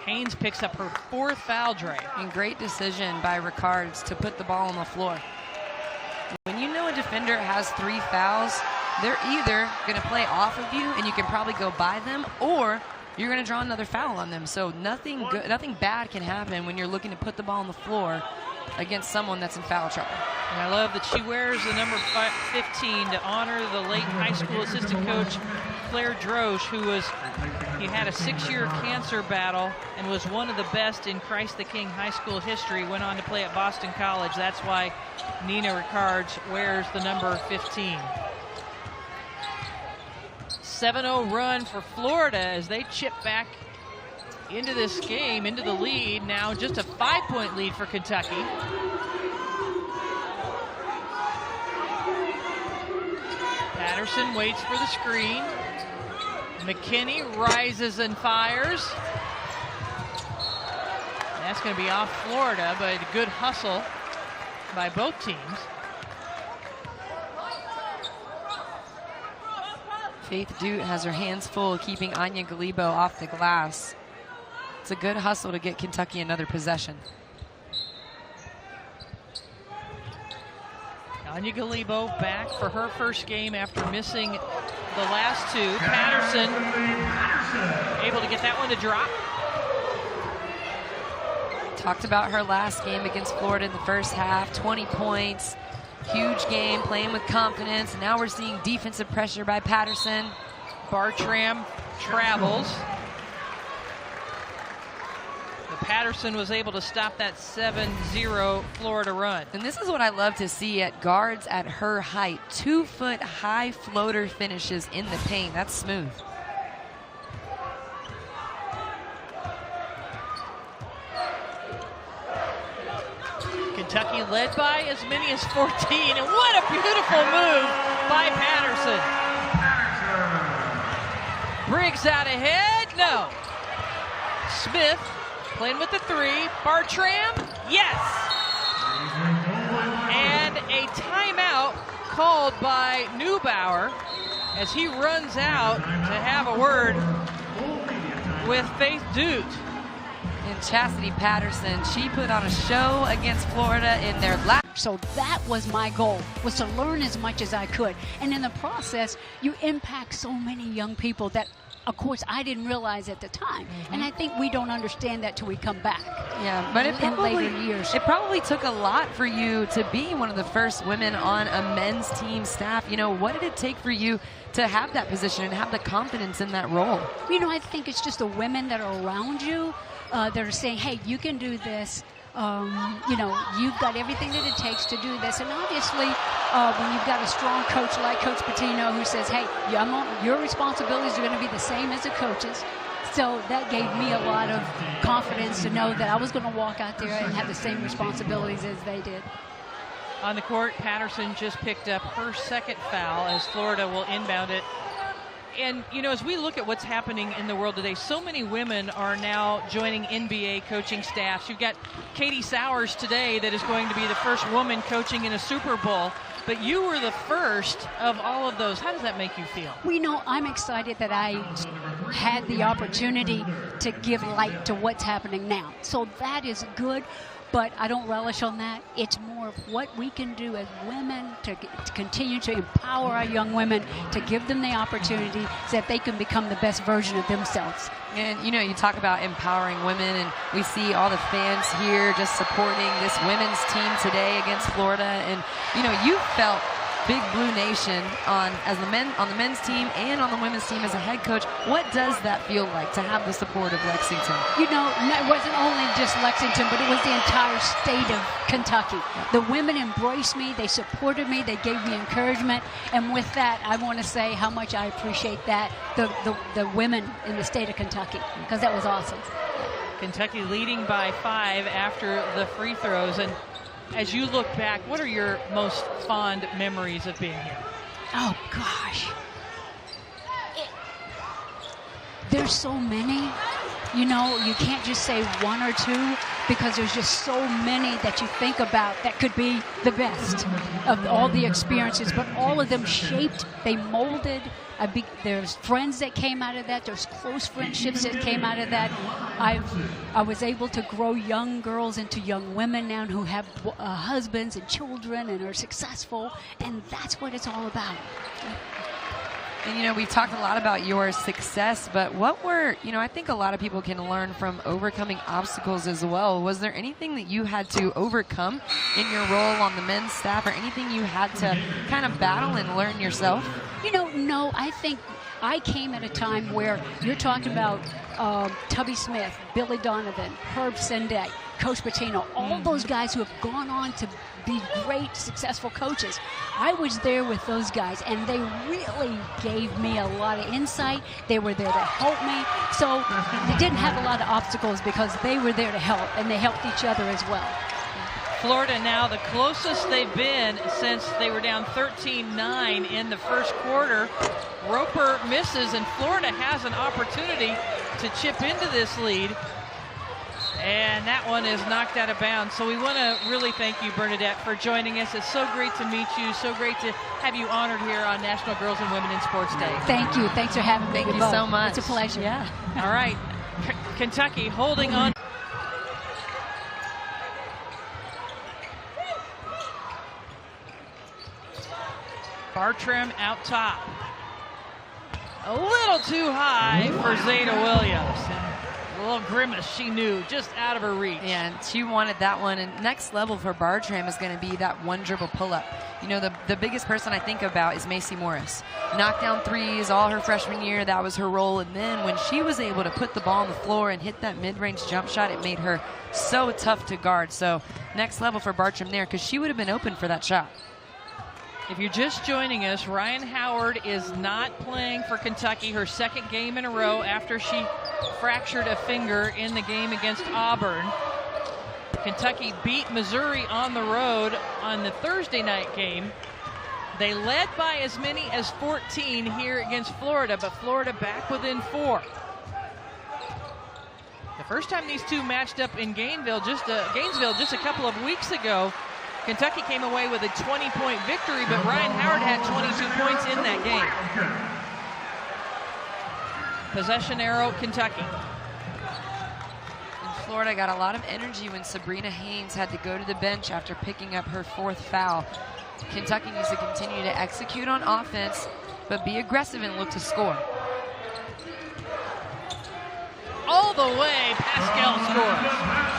Haynes picks up her 4th foul, Dre. And great decision by Ricards to put the ball on the floor. When you know a defender has 3 fouls, they're either going to play off of you and you can probably go by them, or you're going to draw another foul on them. So nothing good, nothing bad can happen when you're looking to put the ball on the floor against someone that's in foul trouble. And I love that she wears the number 15 to honor the late high school assistant coach Claire Drosch, he had a 6-year cancer battle and was one of the best in Christ the King high school history, went on to play at Boston College. That's why Nina Ricards wears the number 15. 7-0 run for Florida as they chip back into this game, into the lead. Now just a 5-point lead for Kentucky. Patterson waits for the screen. McKinney rises and fires. That's going to be off Florida, but a good hustle by both teams. Faith Dute has her hands full keeping Anya Galibo off the glass. It's a good hustle to get Kentucky another possession. Anya Galibo back for her first game after missing the last 2. Patterson able to get that one to drop. Talked about her last game against Florida in the first half. 20 points, huge game, playing with confidence. Now we're seeing defensive pressure by Patterson. Bartram travels. Patterson was able to stop that 7-0 Florida run. And this is what I love to see at guards at her height. 2-foot high floater finishes in the paint. That's smooth. Kentucky led by as many as 14. And what a beautiful move by Patterson. Briggs out ahead. No. Smith playing with the 3. Bartram, yes! And a timeout called by Neubauer as he runs out to have a word with Faith Dute. And Chastity Patterson, she put on a show against Florida in their last. So that was my goal, was to learn as much as I could. And in the process, you impact so many young people that, of course, I didn't realize at the time. And I think we don't understand that till we come back. Yeah, but it probably took a lot for you to be one of the first women on a men's team staff. You know, what did it take for you to have that position and have the confidence in that role? You know, I think it's just the women that are around you that are saying, hey, you can do this. You know, you've got everything that it takes to do this. And obviously, when you've got a strong coach like Coach Patino who says, hey, your responsibilities are going to be the same as the coaches. So that gave me a lot of confidence to know that I was going to walk out there and have the same responsibilities as they did. On the court, Patterson just picked up her 2nd foul as Florida will inbound it. And, you know, as we look at what's happening in the world today, so many women are now joining NBA coaching staffs. You've got Katie Sowers today that is going to be the first woman coaching in a Super Bowl. But you were the first of all of those. How does that make you feel? Well, you know, I'm excited that I had the opportunity to give light to what's happening now. So that is good. But I don't relish on that. It's more of what we can do as women to continue to empower our young women, to give them the opportunity so that they can become the best version of themselves. And, you know, you talk about empowering women, and we see all the fans here just supporting this women's team today against Florida. And, you know, you felt Big Blue Nation on the men's team and on the women's team as a head coach. What does that feel like to have the support of Lexington? You know, it wasn't only just Lexington, but it was the entire state of Kentucky. The women embraced me, they supported me, they gave me encouragement, and with that, I want to say how much I appreciate that, the women in the state of Kentucky, because that was awesome. Kentucky leading by 5 after the free throws. And as you look back, what are your most fond memories of being here? Oh, gosh. There's so many. You know, you can't just say one or two. because there's just so many that you think about that could be the best of all the experiences, but all of them shaped, they molded. There's friends that came out of that. There's close friendships that came out of that. I was able to grow young girls into young women now who have husbands and children and are successful, and that's what it's all about. And, you know, we've talked a lot about your success, but what were, you know, I think a lot of people can learn from overcoming obstacles as well. Was there anything that you had to overcome in your role on the men's staff, or anything you had to kind of battle and learn yourself? You know, no, I think I came at a time where you're talking about Tubby Smith, Billy Donovan, Herb Sendek, Coach Patino, all those guys who have gone on to be great, successful coaches. I was there with those guys, and they really gave me a lot of insight. They were there to help me. So they didn't have a lot of obstacles because they were there to help, and they helped each other as well. Florida now the closest they've been since they were down 13-9 in the first quarter. Roper misses, and Florida has an opportunity to chip into this lead. And that one is knocked out of bounds. So we want to really thank you, Bernadette, for joining us. It's so great to meet you. So great to have you honored here on National Girls and Women in Sports Day. Thank you. Thanks for having me. Thank you so much. It's a pleasure. Yeah. All right. Kentucky holding on. Bartram out top. A little too high for Zeta Williams. A little grimace, she knew, just out of her reach. Yeah, and she wanted that one. And next level for Bartram is going to be that one dribble pull-up. You know, the biggest person I think about is Macy Morris. Knocked down threes all her freshman year. That was her role. And then when she was able to put the ball on the floor and hit that mid-range jump shot, it made her so tough to guard. So next level for Bartram there, because she would have been open for that shot. If you're just joining us, Ryan Howard is not playing for Kentucky, her second game in a row after she fractured a finger in the game against Auburn. Kentucky beat Missouri on the road on the Thursday night game. They led by as many as 14 here against Florida, but Florida back within 4. The first time these two matched up in Gainesville just a couple of weeks ago, Kentucky came away with a 20-point victory, but Ryan Howard had 22 points in that game. Possession arrow, Kentucky. And Florida got a lot of energy when Sabrina Haynes had to go to the bench after picking up her 4th foul. Kentucky needs to continue to execute on offense, but be aggressive and look to score. All the way, Pascal scores.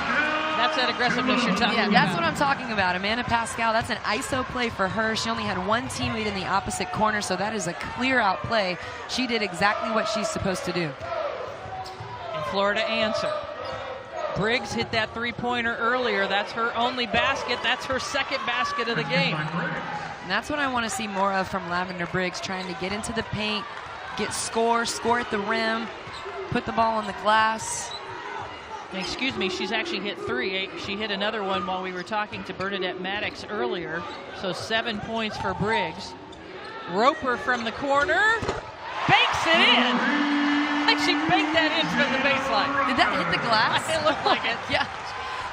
That's that aggressiveness you're talking about. Yeah, that's what I'm talking about. Amanda Pascal, that's an ISO play for her. She only had one teammate in the opposite corner, so that is a clear-out play. She did exactly what she's supposed to do. And Florida answer. Briggs hit that three-pointer earlier. That's her only basket. That's her second basket of the game. And that's what I want to see more of from Lavender Briggs, trying to get into the paint, score at the rim, put the ball on the glass. Excuse me, she's actually hit 3. She hit another one while we were talking to Bernadette Maddox earlier. So 7 points for Briggs. Roper from the corner. Banks it in. Like she banked that in from the baseline. Did that hit the glass? It looked like it. Yeah.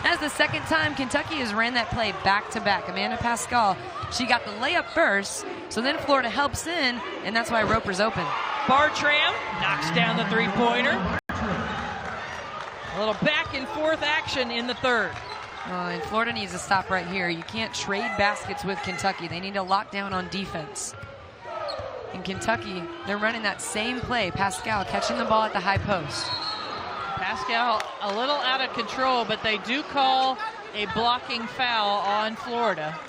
That's the second time Kentucky has ran that play back-to-back. Amanda Pascal, she got the layup first, so then Florida helps in, and that's why Roper's open. Bartram knocks down the three-pointer. A little back and forth action in the third. And Florida needs to stop right here. You can't trade baskets with Kentucky. They need to lock down on defense. In Kentucky, they're running that same play. Pascal catching the ball at the high post. Pascal a little out of control, but they do call a blocking foul on Florida.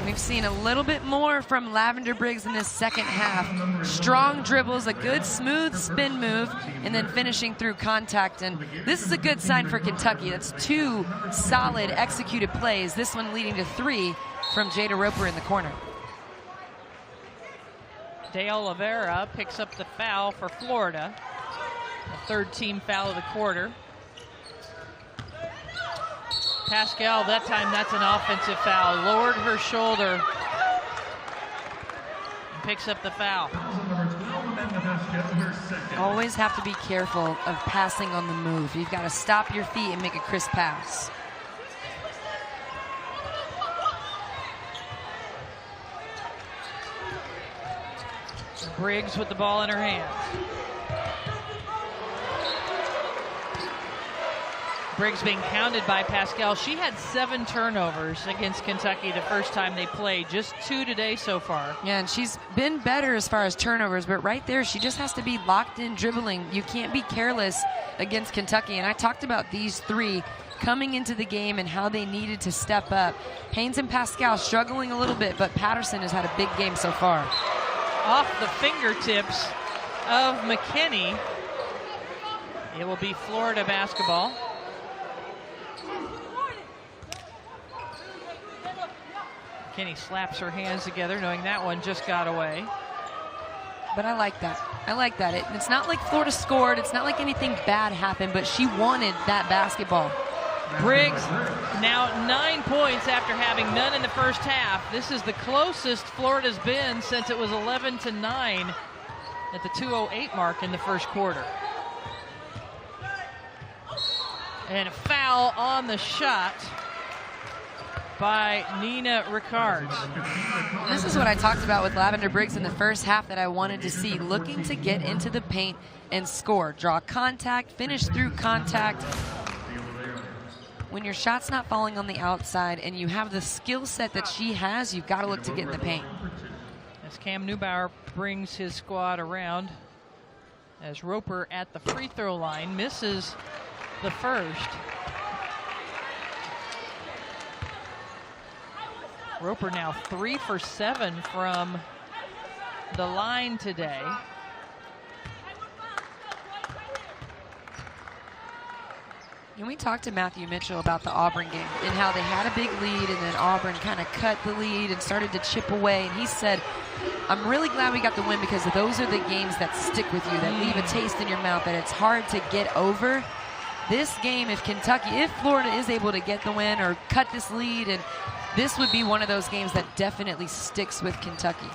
We've seen a little bit more from Lavender Briggs in this second half. Strong dribbles, a good smooth spin move, and then finishing through contact. And this is a good sign for Kentucky. That's 2 solid executed plays. This one leading to 3 from Jaida Roper in the corner. De Oliveira picks up the foul for Florida. The 3rd team foul of the quarter. Pascal, that time that's an offensive foul. Lowered her shoulder and picks up the foul. Always have to be careful of passing on the move. You've got to stop your feet and make a crisp pass. Briggs with the ball in her hands. Briggs being hounded by Pascal. She had 7 turnovers against Kentucky the first time they played. Just 2 today so far. Yeah, and she's been better as far as turnovers, but right there, she just has to be locked in dribbling. You can't be careless against Kentucky. And I talked about these 3 coming into the game and how they needed to step up. Haynes and Pascal struggling a little bit, but Patterson has had a big game so far. Off the fingertips of McKinney. It will be Florida basketball. McKinney slaps her hands together, knowing that one just got away. But I like that. I like that. It's not like Florida scored. It's not like anything bad happened, but she wanted that basketball. Briggs now 9 points after having none in the first half. This is the closest Florida's been since it was 11-9 at the 2:08 mark in the first quarter. And a foul on the shot by Nina Rickards. This is what I talked about with Lavender Briggs in the first half that I wanted to see, looking to get into the paint and score, draw contact, finish through contact. When your shot's not falling on the outside and you have the skill set that she has, you've got to look to get in the paint. As Cam Neubauer brings his squad around, as Roper at the free throw line misses the first. Roper now 3 for 7 from the line today. And we talked to Matthew Mitchell about the Auburn game and how they had a big lead and then Auburn kind of cut the lead and started to chip away. And he said, I'm really glad we got the win because those are the games that stick with you, that leave a taste in your mouth, that it's hard to get over. This game, if Florida is able to get the win or cut this lead, and this would be one of those games that definitely sticks with Kentucky.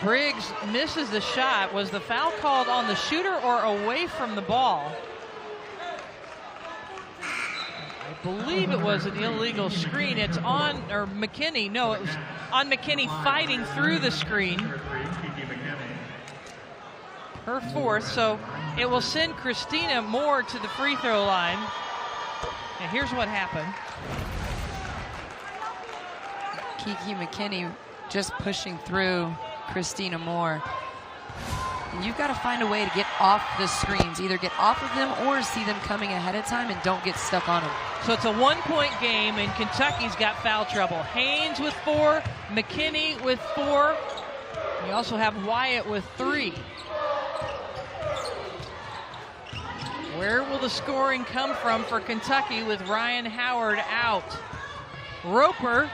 Briggs misses the shot. Was the foul called on the shooter or away from the ball? I believe it was an illegal screen. It's on, or McKinney. No, it was on McKinney fighting through the screen. Her 4th, so it will send Christina Moore to the free throw line. And here's what happened. Kiki McKinney just pushing through Christina Moore. And you've got to find a way to get off the screens, either get off of them or see them coming ahead of time and don't get stuck on them. So it's a 1-point game, and Kentucky's got foul trouble. Haynes with 4, McKinney with 4. We also have Wyatt with 3. Where will the scoring come from for Kentucky with Ryan Howard out? Roper,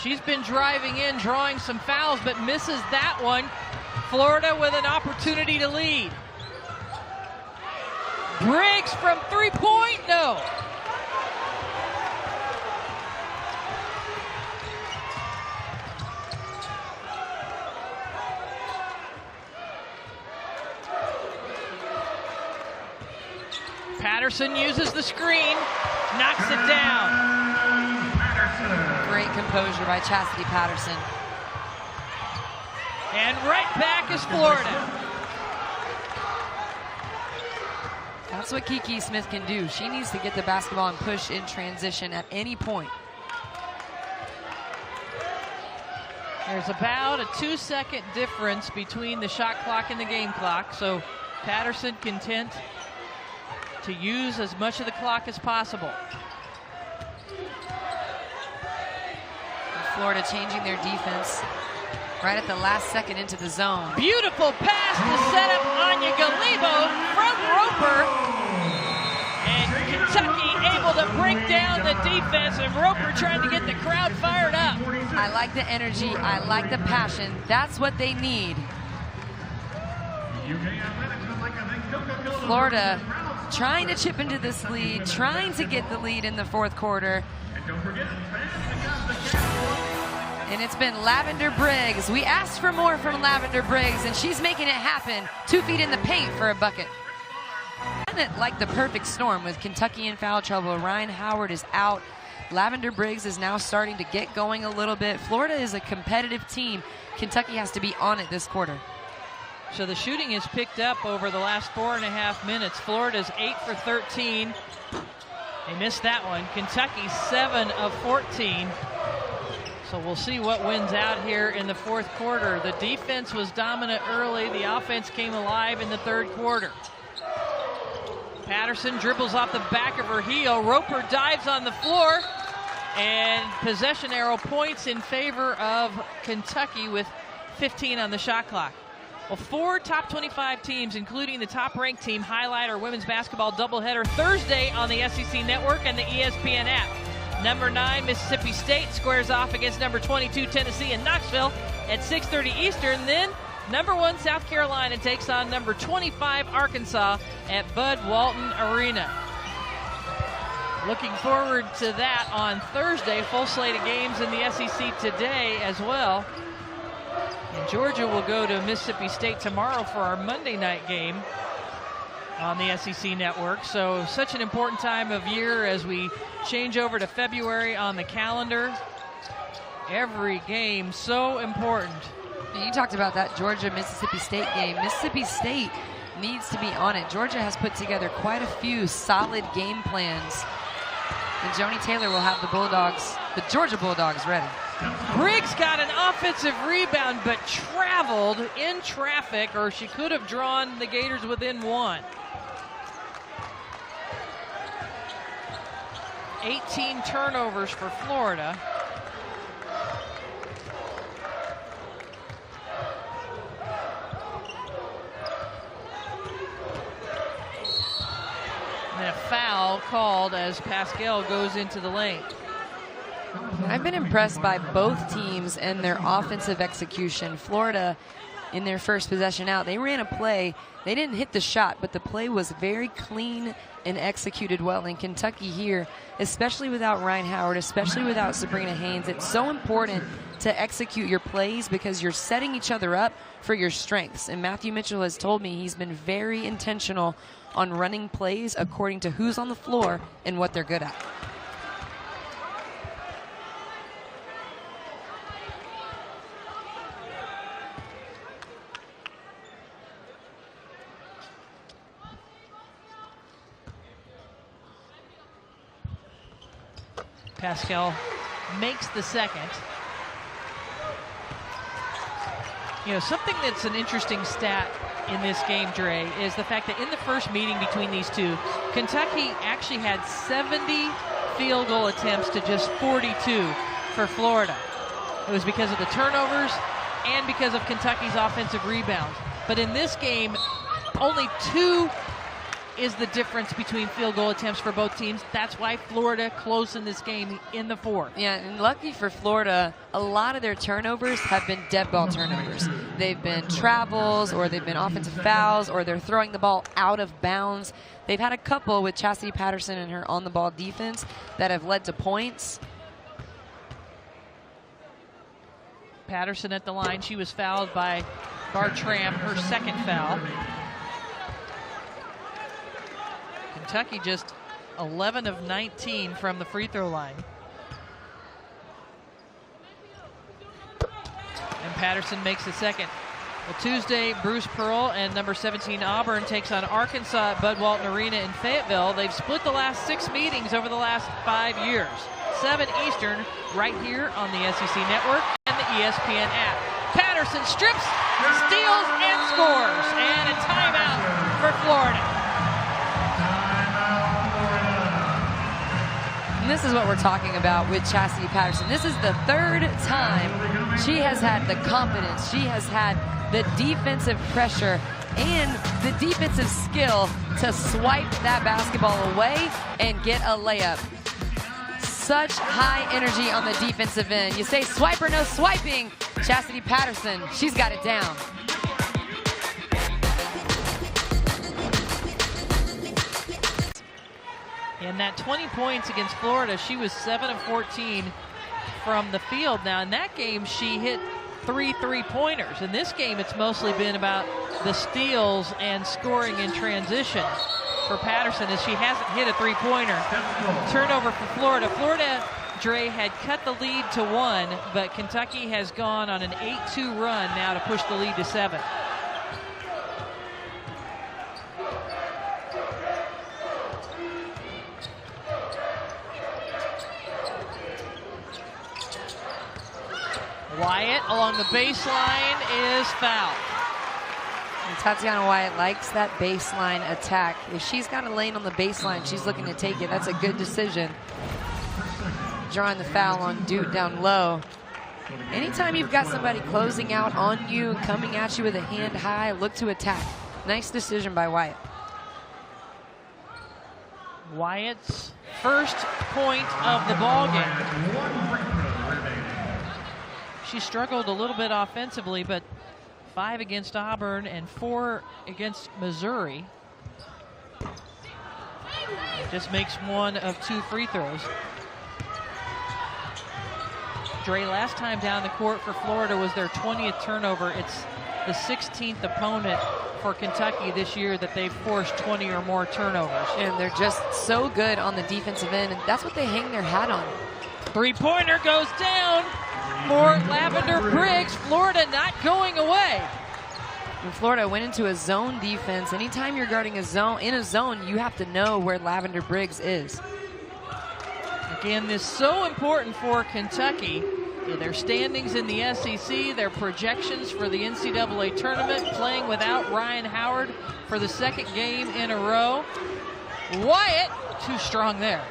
she's been driving in, drawing some fouls, but misses that one. Florida with an opportunity to lead. Briggs from 3-point, no. Patterson uses the screen, knocks it down. Great composure by Chastity Patterson. And right back is Florida. That's what Kiki Smith can do. She needs to get the basketball and push in transition at any point. There's about a 2-second difference between the shot clock and the game clock, so Patterson content to use as much of the clock as possible. Florida changing their defense right at the last second into the zone. Beautiful pass to set up Anya Galibo from Roper. And Kentucky able to break down the defense, and Roper trying to get the crowd fired up. I like the energy. I like the passion. That's what they need. Florida trying to chip into this lead, trying to get the lead in the 4th quarter. And it's been Lavender Briggs. We asked for more from Lavender Briggs, and she's making it happen. 2 feet in the paint for a bucket. And it like the perfect storm with Kentucky in foul trouble. Ryan Howard is out. Lavender Briggs is now starting to get going a little bit. Florida is a competitive team. Kentucky has to be on it this quarter. So the shooting has picked up over the last 4.5 minutes. Florida's 8 for 13. They missed that one. Kentucky 7 of 14. So we'll see what wins out here in the fourth quarter. The defense was dominant early. The offense came alive in the third quarter. Patterson dribbles off the back of her heel. Roper dives on the floor. And possession arrow points in favor of Kentucky with 15 on the shot clock. Well, 4 top 25 teams, including the top-ranked team, highlight our women's basketball doubleheader Thursday on the SEC Network and the ESPN app. Number 9, Mississippi State squares off against number 22, Tennessee in Knoxville at 6:30 Eastern. Then number 1, South Carolina takes on number 25, Arkansas at Bud Walton Arena. Looking forward to that on Thursday. Full slate of games in the SEC today as well. And Georgia will go to Mississippi State tomorrow for our Monday night game on the SEC Network. So such an important time of year as we change over to February on the calendar. Every game so important. You talked about that Georgia-Mississippi State game. Mississippi State needs to be on it. Georgia has put together quite a few solid game plans. And Joni Taylor will have the Georgia Bulldogs ready. Briggs got an offensive rebound, but traveled in traffic, or she could have drawn the Gators within 1. 18 turnovers for Florida. And a foul called as Pascal goes into the lane. I've been impressed by both teams and their offensive execution. Florida, in their first possession out, they ran a play. They didn't hit the shot, but the play was very clean and executed well. In Kentucky here, especially without Ryan Howard, especially without Sabrina Haynes, it's so important to execute your plays because you're setting each other up for your strengths. And Matthew Mitchell has told me he's been very intentional on running plays according to who's on the floor and what they're good at. Pascal makes the second. You know, something that's an interesting stat in this game, Dre, is the fact that in the first meeting between these two, Kentucky actually had 70 field goal attempts to just 42 for Florida. It was because of the turnovers and because of Kentucky's offensive rebounds. But in this game, only 2 is the difference between field goal attempts for both teams. That's why Florida close in this game in the fourth. Yeah, and lucky for Florida, a lot of their turnovers have been dead ball turnovers. They've been travels, or they've been offensive fouls, or they're throwing the ball out of bounds. They've had a couple with Chastity Patterson and her on-the-ball defense that have led to points. Patterson at the line. She was fouled by Bartram, her second foul. Kentucky just 11 of 19 from the free throw line. And Patterson makes the second. Well, Tuesday, Bruce Pearl and number 17 Auburn takes on Arkansas at Bud Walton Arena in Fayetteville. They've split the last 6 meetings over the last 5 years. 7 Eastern right here on the SEC Network and the ESPN app. Patterson strips, steals, and scores. And a timeout for Florida. And this is what we're talking about with Chastity Patterson. This is the 3rd time she has had the confidence, she has had the defensive pressure and the defensive skill to swipe that basketball away and get a layup. Such high energy on the defensive end. You say swipe or no swiping, Chastity Patterson, she's got it down. In that 20 points against Florida, she was 7 of 14 from the field. Now, in that game, she hit 3 3-pointers. In this game, it's mostly been about the steals and scoring in transition for Patterson, as she hasn't hit a 3-pointer. Turnover for Florida. Florida, Dre, had cut the lead to 1, but Kentucky has gone on an 8-2 run now to push the lead to 7. Wyatt along the baseline is fouled. And Tatiana Wyatt likes that baseline attack. If she's got a lane on the baseline, she's looking to take it. That's a good decision. Drawing the foul on Dude down low. Anytime you've got somebody closing out on you and coming at you with a hand high, look to attack. Nice decision by Wyatt. Wyatt's first point of the ball game. She struggled a little bit offensively, but 5 against Auburn and 4 against Missouri. Just makes 1 of 2 free throws. Dre, last time down the court for Florida was their 20th turnover. It's the 16th opponent for Kentucky this year that they've forced 20 or more turnovers. And they're just so good on the defensive end, and that's what they hang their hat on. 3-pointer goes down for Lavender Briggs. Florida not going away. When Florida went into a zone defense, anytime you're guarding a zone, in a zone, you have to know where Lavender Briggs is. Again, this is so important for Kentucky. Their standings in the SEC, their projections for the NCAA tournament, playing without Ryan Howard for the second game in a row. Wyatt, too strong there.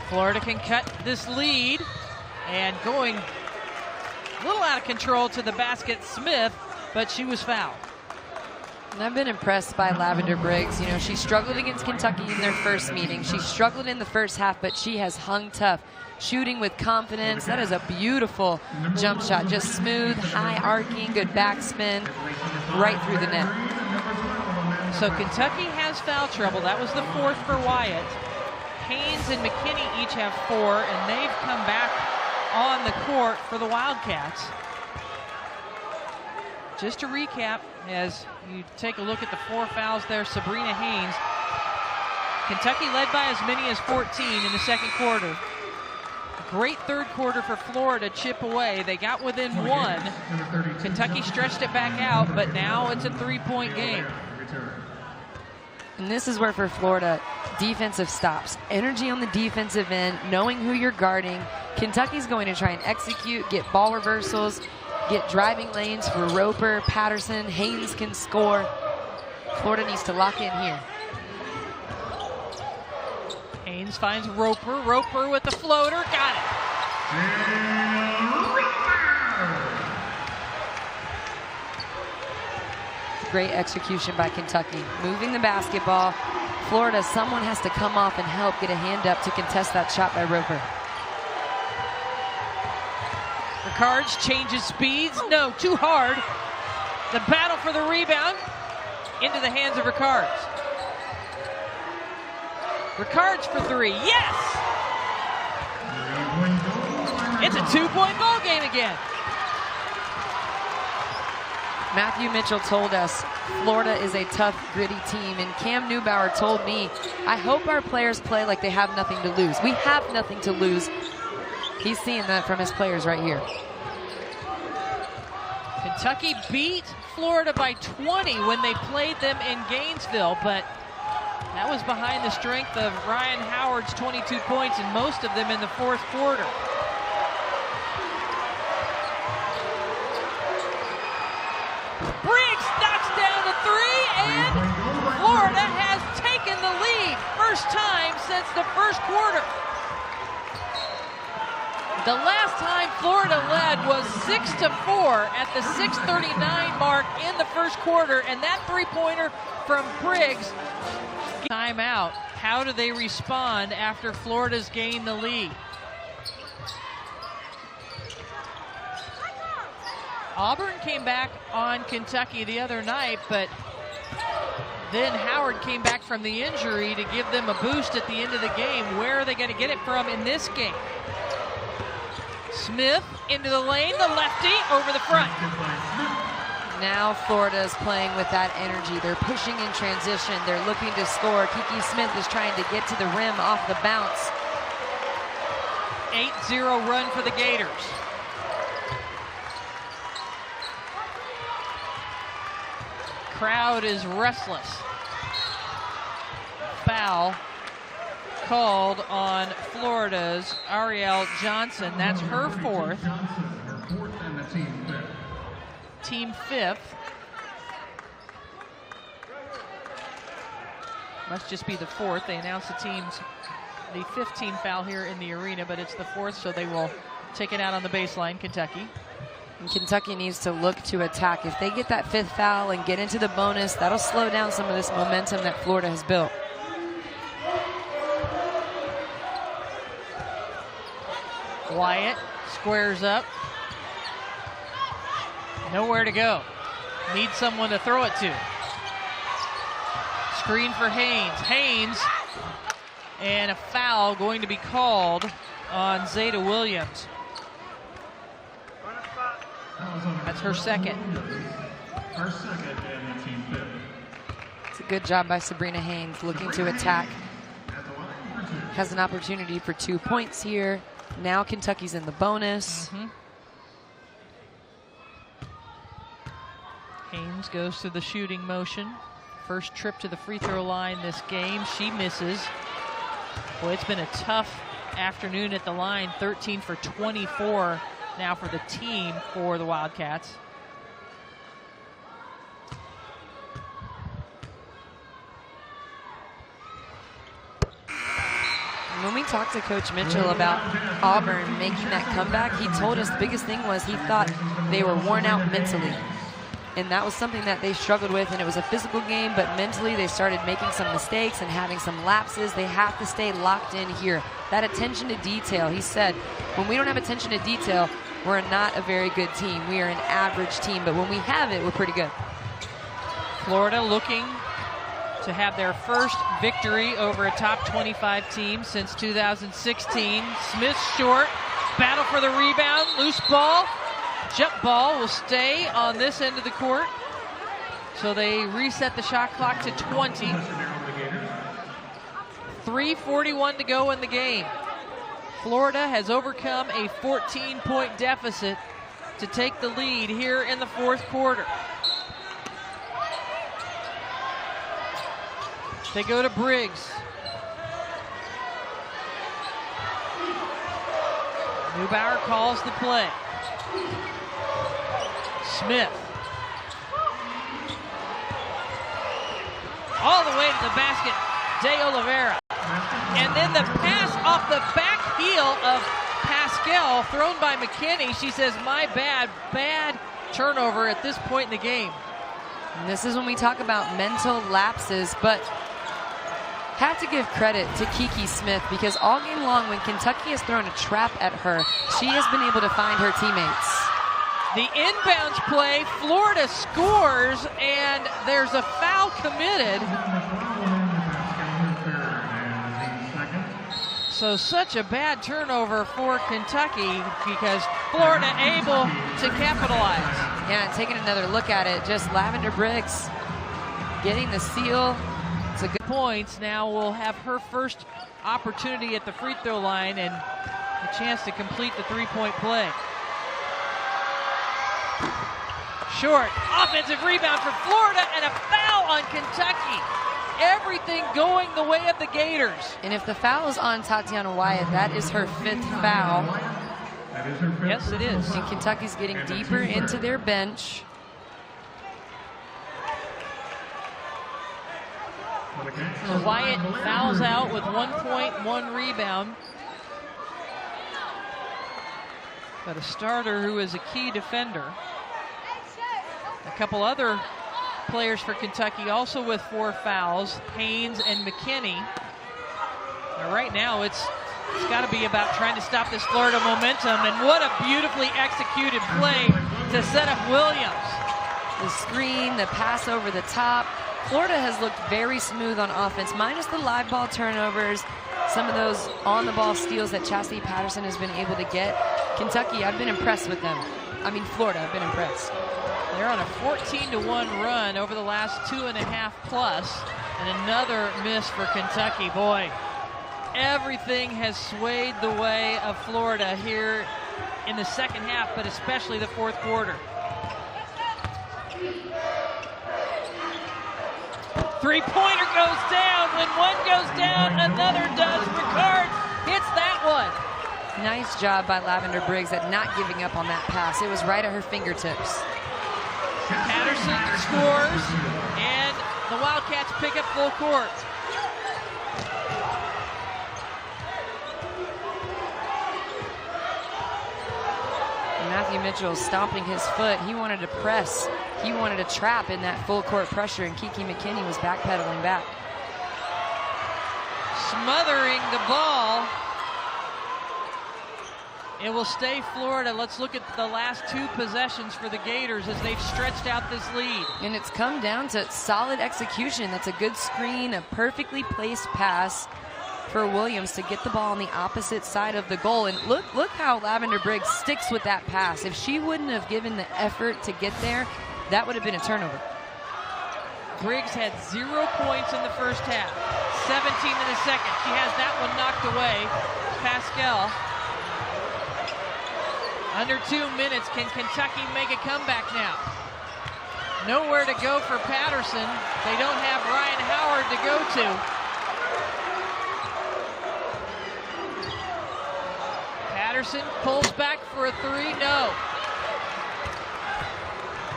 Florida can cut this lead, and going a little out of control to the basket, Smith, but she was fouled. And I've been impressed by Lavender Briggs. You know, she struggled against Kentucky in their first meeting. She struggled in the first half, but she has hung tough, shooting with confidence. That is a beautiful jump shot, just smooth, high arcing, good backspin, right through the net. So Kentucky has foul trouble. That was the 4th for Wyatt. Haynes and McKinney each have 4, and they've come back on the court for the Wildcats. Just to recap, as you take a look at the 4 fouls there, Sabrina Haynes. Kentucky led by as many as 14 in the second quarter. Great third quarter for Florida, chip away. They got within 1. Kentucky stretched it back out, but now it's a 3-point game. And this is where, for Florida, defensive stops. Energy on the defensive end, knowing who you're guarding. Kentucky's going to try and execute, get ball reversals, get driving lanes for Roper, Patterson. Haynes can score. Florida needs to lock in here. Haynes finds Roper. Roper with the floater. Got it. Great execution by Kentucky. Moving the basketball. Florida, someone has to come off and help get a hand up to contest that shot by Roper. Ricards changes speeds. No, too hard. The battle for the rebound into the hands of Ricards. Ricards for 3. Yes! It's a 2-point ball game again. Matthew Mitchell told us Florida is a tough, gritty team, and Cam Neubauer told me, I hope our players play like they have nothing to lose. We have nothing to lose. He's seeing that from his players right here. Kentucky beat Florida by 20 when they played them in Gainesville, but that was behind the strength of Ryan Howard's 22 points, and most of them in the 4th quarter. Briggs knocks down a 3, and Florida has taken the lead. First time since the first quarter. The last time Florida led was 6-4 at the 6:39 mark in the first quarter, and that 3-pointer from Briggs. Timeout. How do they respond after Florida's gained the lead? Auburn came back on Kentucky the other night, but then Howard came back from the injury to give them a boost at the end of the game. Where are they going to get it from in this game? Smith into the lane, the lefty over the front. Now Florida is playing with that energy. They're pushing in transition. They're looking to score. Kiki Smith is trying to get to the rim off the bounce. 8-0 run for the Gators. Crowd is restless. Foul called on Florida's Ariel Johnson. That's her fourth. Team fifth. Must just be the fourth. They announced the fifth team foul here in the arena, but it's the fourth, so they will take it out on the baseline, Kentucky. And Kentucky needs to look to attack. If they get that fifth foul and get into the bonus, that'll slow down some of this momentum that Florida has built. Wyatt squares up. Nowhere to go. Needs someone to throw it to. Screen for Haynes. Haynes, and a foul going to be called on Jaida Williams. That's her second. It's a good job by Sabrina Haynes looking to attack. Has an opportunity for 2 points here. Now Kentucky's in the bonus. Haynes goes to the shooting motion. First trip to the free throw line this game. She misses. Boy, it's been a tough afternoon at the line. 13 for 24 now for the team for the Wildcats. When we talked to Coach Mitchell about Auburn making that comeback, he told us the biggest thing was he thought they were worn out mentally. And that was something that they struggled with, and it was a physical game, but mentally they started making some mistakes and having some lapses. They have to stay locked in here. That attention to detail, he said, when we don't have attention to detail, we're not a very good team. We are an average team, but when we have it, we're pretty good. Florida looking to have their first victory over a top 25 team since 2016. Smith short, battle for the rebound, loose ball. Jump ball will stay on this end of the court. So they reset the shot clock to 20. 3:41 to go in the game. Florida has overcome a 14-point deficit to take the lead here in the fourth quarter. They go to Briggs. Neubauer calls the play. Smith. All the way to the basket, De Oliveira. And then the pass off the back heel of Pascal, thrown by McKinney. She says, my bad turnover at this point in the game. And this is when we talk about mental lapses, but have to give credit to Kiki Smith, because all game long when Kentucky has thrown a trap at her, she has been able to find her teammates. The inbounds play, Florida scores, and there's a foul committed. So such a bad turnover for Kentucky, because Florida able to capitalize. Yeah, and taking another look at it, just Lavender Briggs getting the steal. It's a good points. Now will have her first opportunity at the free throw line and a chance to complete the three-point play. Short, offensive rebound for Florida, and a foul on Kentucky. Everything going the way of the Gators. And if the foul is on Tatiana Wyatt, that is her fifth foul. Yes, it is. And Kentucky's getting deeper into their bench. So Wyatt fouls out with 1 point, 1 rebound. But a starter who is a key defender. A couple other players for Kentucky also with 4 fouls, Haynes and McKinney. Now right now it's got to be about trying to stop this Florida momentum, and what a beautifully executed play to set up Williams. The screen, the pass over the top. Florida has looked very smooth on offense, minus the live ball turnovers, some of those on-the-ball steals that Chastity Patterson has been able to get. Kentucky, I've been impressed with them. I mean, Florida, I've been impressed. They're on a 14-1 run over the last 2.5 plus, and another miss for Kentucky. Boy, everything has swayed the way of Florida here in the second half, but especially the fourth quarter. Three-pointer goes down. When one goes down, another does. Ricard hits that one. Nice job by Lavender Briggs at not giving up on that pass. It was right at her fingertips. Patterson scores, and the Wildcats pick up full court. Matthew Mitchell stomping his foot. He wanted to press. He wanted to trap in that full court pressure, and Kiki McKinney was backpedaling back. Smothering the ball. It will stay Florida. Let's look at the last two possessions for the Gators as they've stretched out this lead. And it's come down to solid execution. That's a good screen, a perfectly placed pass for Williams to get the ball on the opposite side of the goal. And look how Lavender Briggs sticks with that pass. If she wouldn't have given the effort to get there, that would have been a turnover. Briggs had 0 points in the first half, 17 in the second. She has that one knocked away. Pascal. Under 2 minutes, can Kentucky make a comeback now? Nowhere to go for Patterson. They don't have Ryan Howard to go to. Patterson pulls back for a three, no.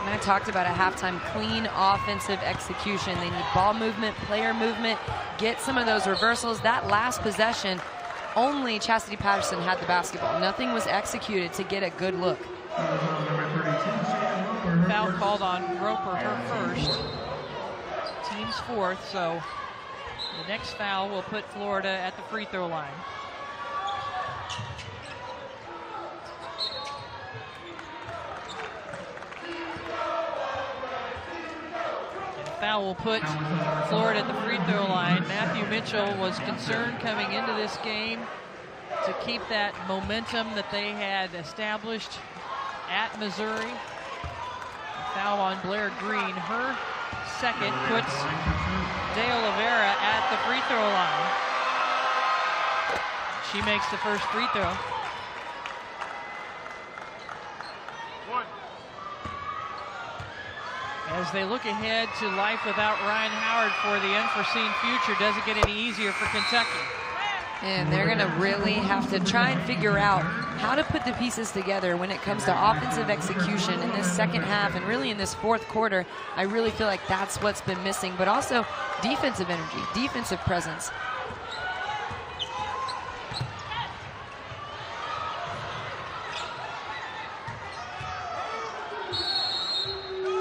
And I talked about a halftime clean offensive execution. They need ball movement, player movement, get some of those reversals. That last possession, only Chastity Patterson had the basketball. Nothing was executed to get a good look. Foul called on Roper, her first. Team's fourth, so the next foul will put Florida at the free throw line. Foul will put Florida at the free throw line. Matthew Mitchell was concerned coming into this game to keep that momentum that they had established at Missouri. Foul on Blair Green. Her second puts De Oliveira at the free throw line. She makes the first free throw. As they look ahead to life without Ryan Howard for the unforeseen future, doesn't get any easier for Kentucky. And they're going to really have to try and figure out how to put the pieces together when it comes to offensive execution in this second half and really in this fourth quarter. I really feel like that's what's been missing, but also defensive energy, defensive presence.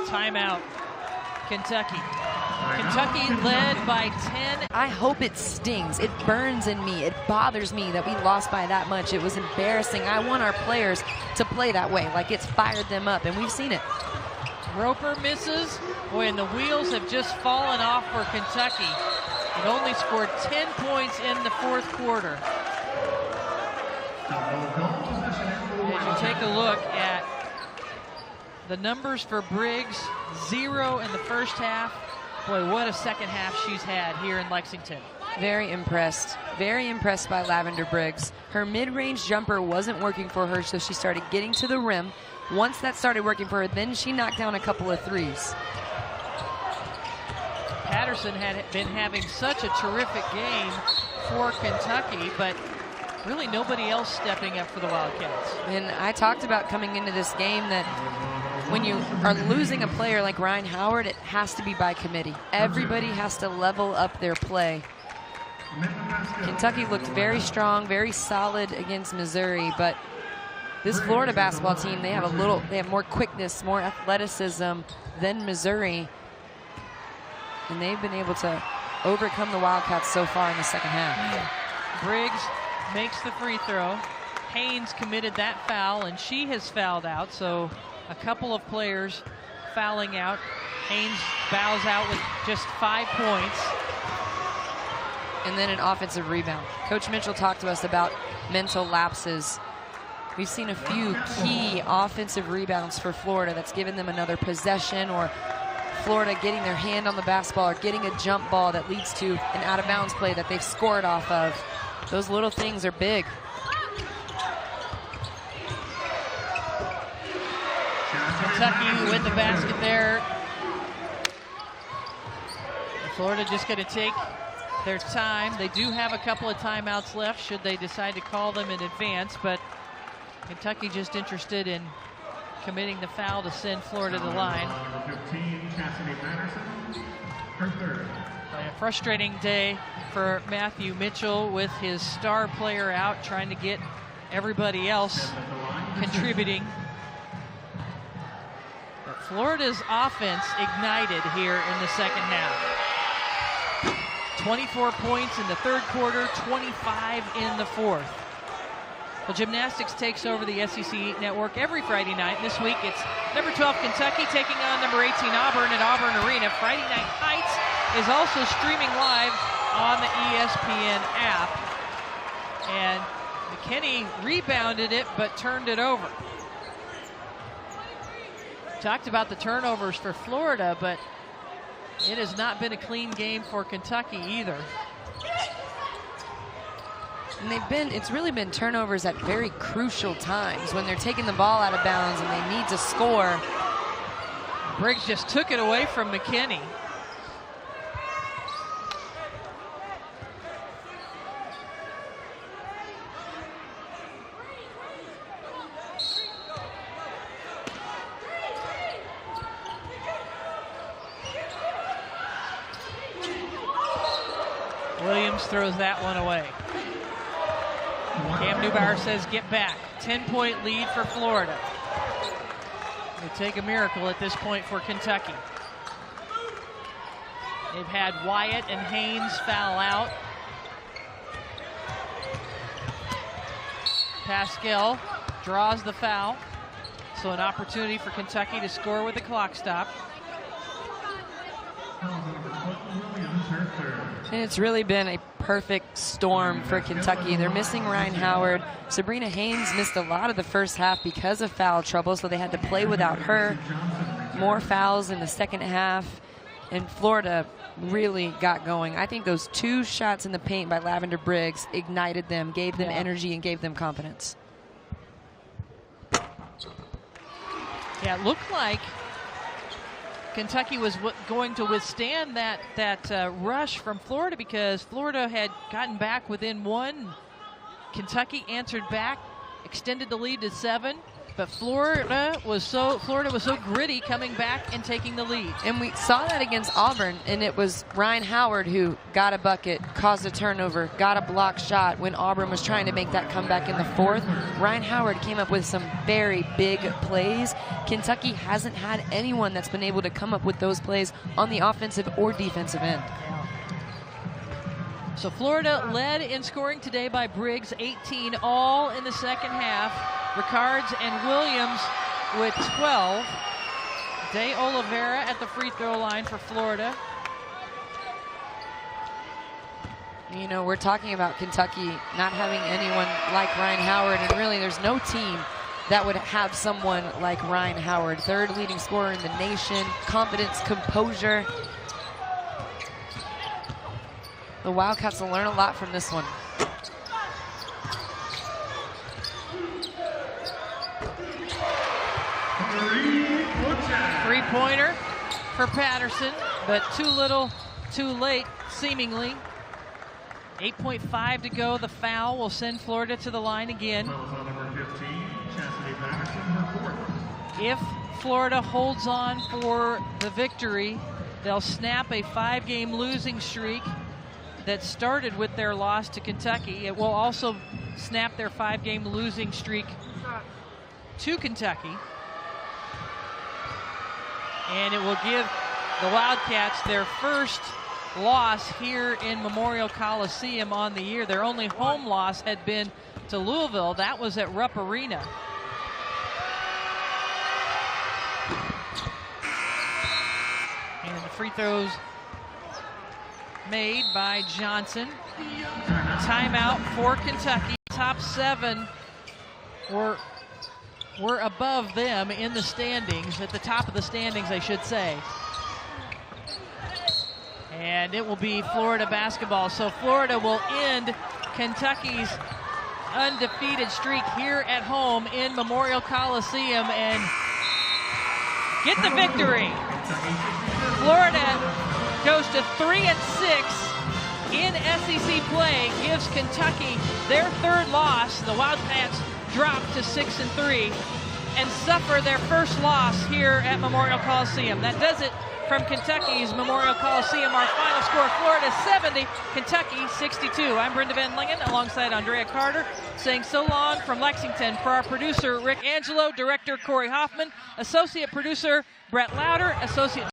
Timeout, Kentucky. Kentucky led by 10. I hope it stings. It burns in me. It bothers me that we lost by that much. It was embarrassing. I want our players to play that way, like it's fired them up, and we've seen it. Roper misses. Boy, and the wheels have just fallen off for Kentucky. It only scored 10 points in the fourth quarter. As you take a look at the numbers for Briggs, 0 in the first half. Boy, what a second half she's had here in Lexington. Very impressed by Lavender Briggs. Her mid-range jumper wasn't working for her, so she started getting to the rim. Once that started working for her, then she knocked down a couple of threes. Patterson had been having such a terrific game for Kentucky, but really nobody else stepping up for the Wildcats. And I talked about coming into this game that when you are losing a player like Ryan Howard, it has to be by committee. Everybody has to level up their play. Kentucky looked very strong, very solid against Missouri, but this Florida basketball team, they have more quickness, more athleticism than Missouri, and they've been able to overcome the Wildcats so far in the second half. Briggs makes the free throw. Haynes committed that foul, and she has fouled out, so a couple of players fouling out. Haynes bows out with just 5 points. And then an offensive rebound. Coach Mitchell talked to us about mental lapses. We've seen a few key offensive rebounds for Florida that's given them another possession, or Florida getting their hand on the basketball, or getting a jump ball that leads to an out-of-bounds play that they've scored off of. Those little things are big. Kentucky with the basket there. And Florida just going to take their time. They do have a couple of timeouts left should they decide to call them in advance, but Kentucky just interested in committing the foul to send Florida to the line. A frustrating day for Matthew Mitchell with his star player out, trying to get everybody else contributing. But Florida's offense ignited here in the second half. 24 points in the third quarter, 25 in the fourth. Well, gymnastics takes over the SEC network every Friday night. This week it's number 12 Kentucky taking on number 18 Auburn at Auburn Arena. Friday Night Heights is also streaming live on the ESPN app. And McKinney rebounded it but turned it over. Talked about the turnovers for Florida, but it has not been a clean game for Kentucky either. And it's really been turnovers at very crucial times when they're taking the ball out of bounds and they need to score. Briggs just took it away from McKinney. Williams throws that one away. Cam Newbauer says get back. 10-point lead for Florida. It would take a miracle at this point for Kentucky. They've had Wyatt and Haynes foul out. Pascal draws the foul. So an opportunity for Kentucky to score with the clock stop. And it's really been a perfect storm for Kentucky. They're missing Ryan Howard. Sabrina Haynes missed a lot of the first half because of foul trouble, so they had to play without her. More fouls in the second half, and Florida really got going. I think those 2 shots in the paint by Lavender Briggs ignited them, gave them energy, and gave them confidence. Yeah, it looked like Kentucky was going to withstand that rush from Florida, because Florida had gotten back within 1. Kentucky answered back, extended the lead to 7, but Florida was so gritty coming back and taking the lead. And we saw that against Auburn, and it was Ryan Howard who got a bucket, caused a turnover, got a block shot when Auburn was trying to make that comeback in the fourth. Ryan Howard came up with some very big plays. Kentucky hasn't had anyone that's been able to come up with those plays on the offensive or defensive end. So Florida led in scoring today by Briggs, 18 all in the second half. Ricards and Williams with 12. De Oliveira at the free throw line for Florida. You know, we're talking about Kentucky not having anyone like Ryan Howard, and really there's no team that would have someone like Ryan Howard. 3rd leading scorer in the nation, confidence, composure. The Wildcats will learn a lot from this one. Three-pointer for Patterson, but too little, too late, seemingly. 8.5 to go. The foul will send Florida to the line again. If Florida holds on for the victory, they'll snap a 5-game losing streak that started with their loss to Kentucky. It will also snap their 5-game losing streak to Kentucky. And it will give the Wildcats their first loss here in Memorial Coliseum on the year. Their only home loss had been to Louisville. That was at Rupp Arena. And the free throws made by Johnson. Timeout for Kentucky. Top 7 were above them in the standings, at the top of the standings, I should say. And it will be Florida basketball. So Florida will end Kentucky's undefeated streak here at home in Memorial Coliseum and get the victory. Florida goes to 3-6 in SEC play, gives Kentucky their 3rd loss. The Wildcats drop to 6-3 and suffer their first loss here at Memorial Coliseum. That does it from Kentucky's Memorial Coliseum. Our final score, Florida 70, Kentucky 62. I'm Brenda Van Lingen alongside Andrea Carter, saying so long from Lexington for our producer, Rick Angelo, director, Corey Hoffman, associate producer, Brett Lauder, associate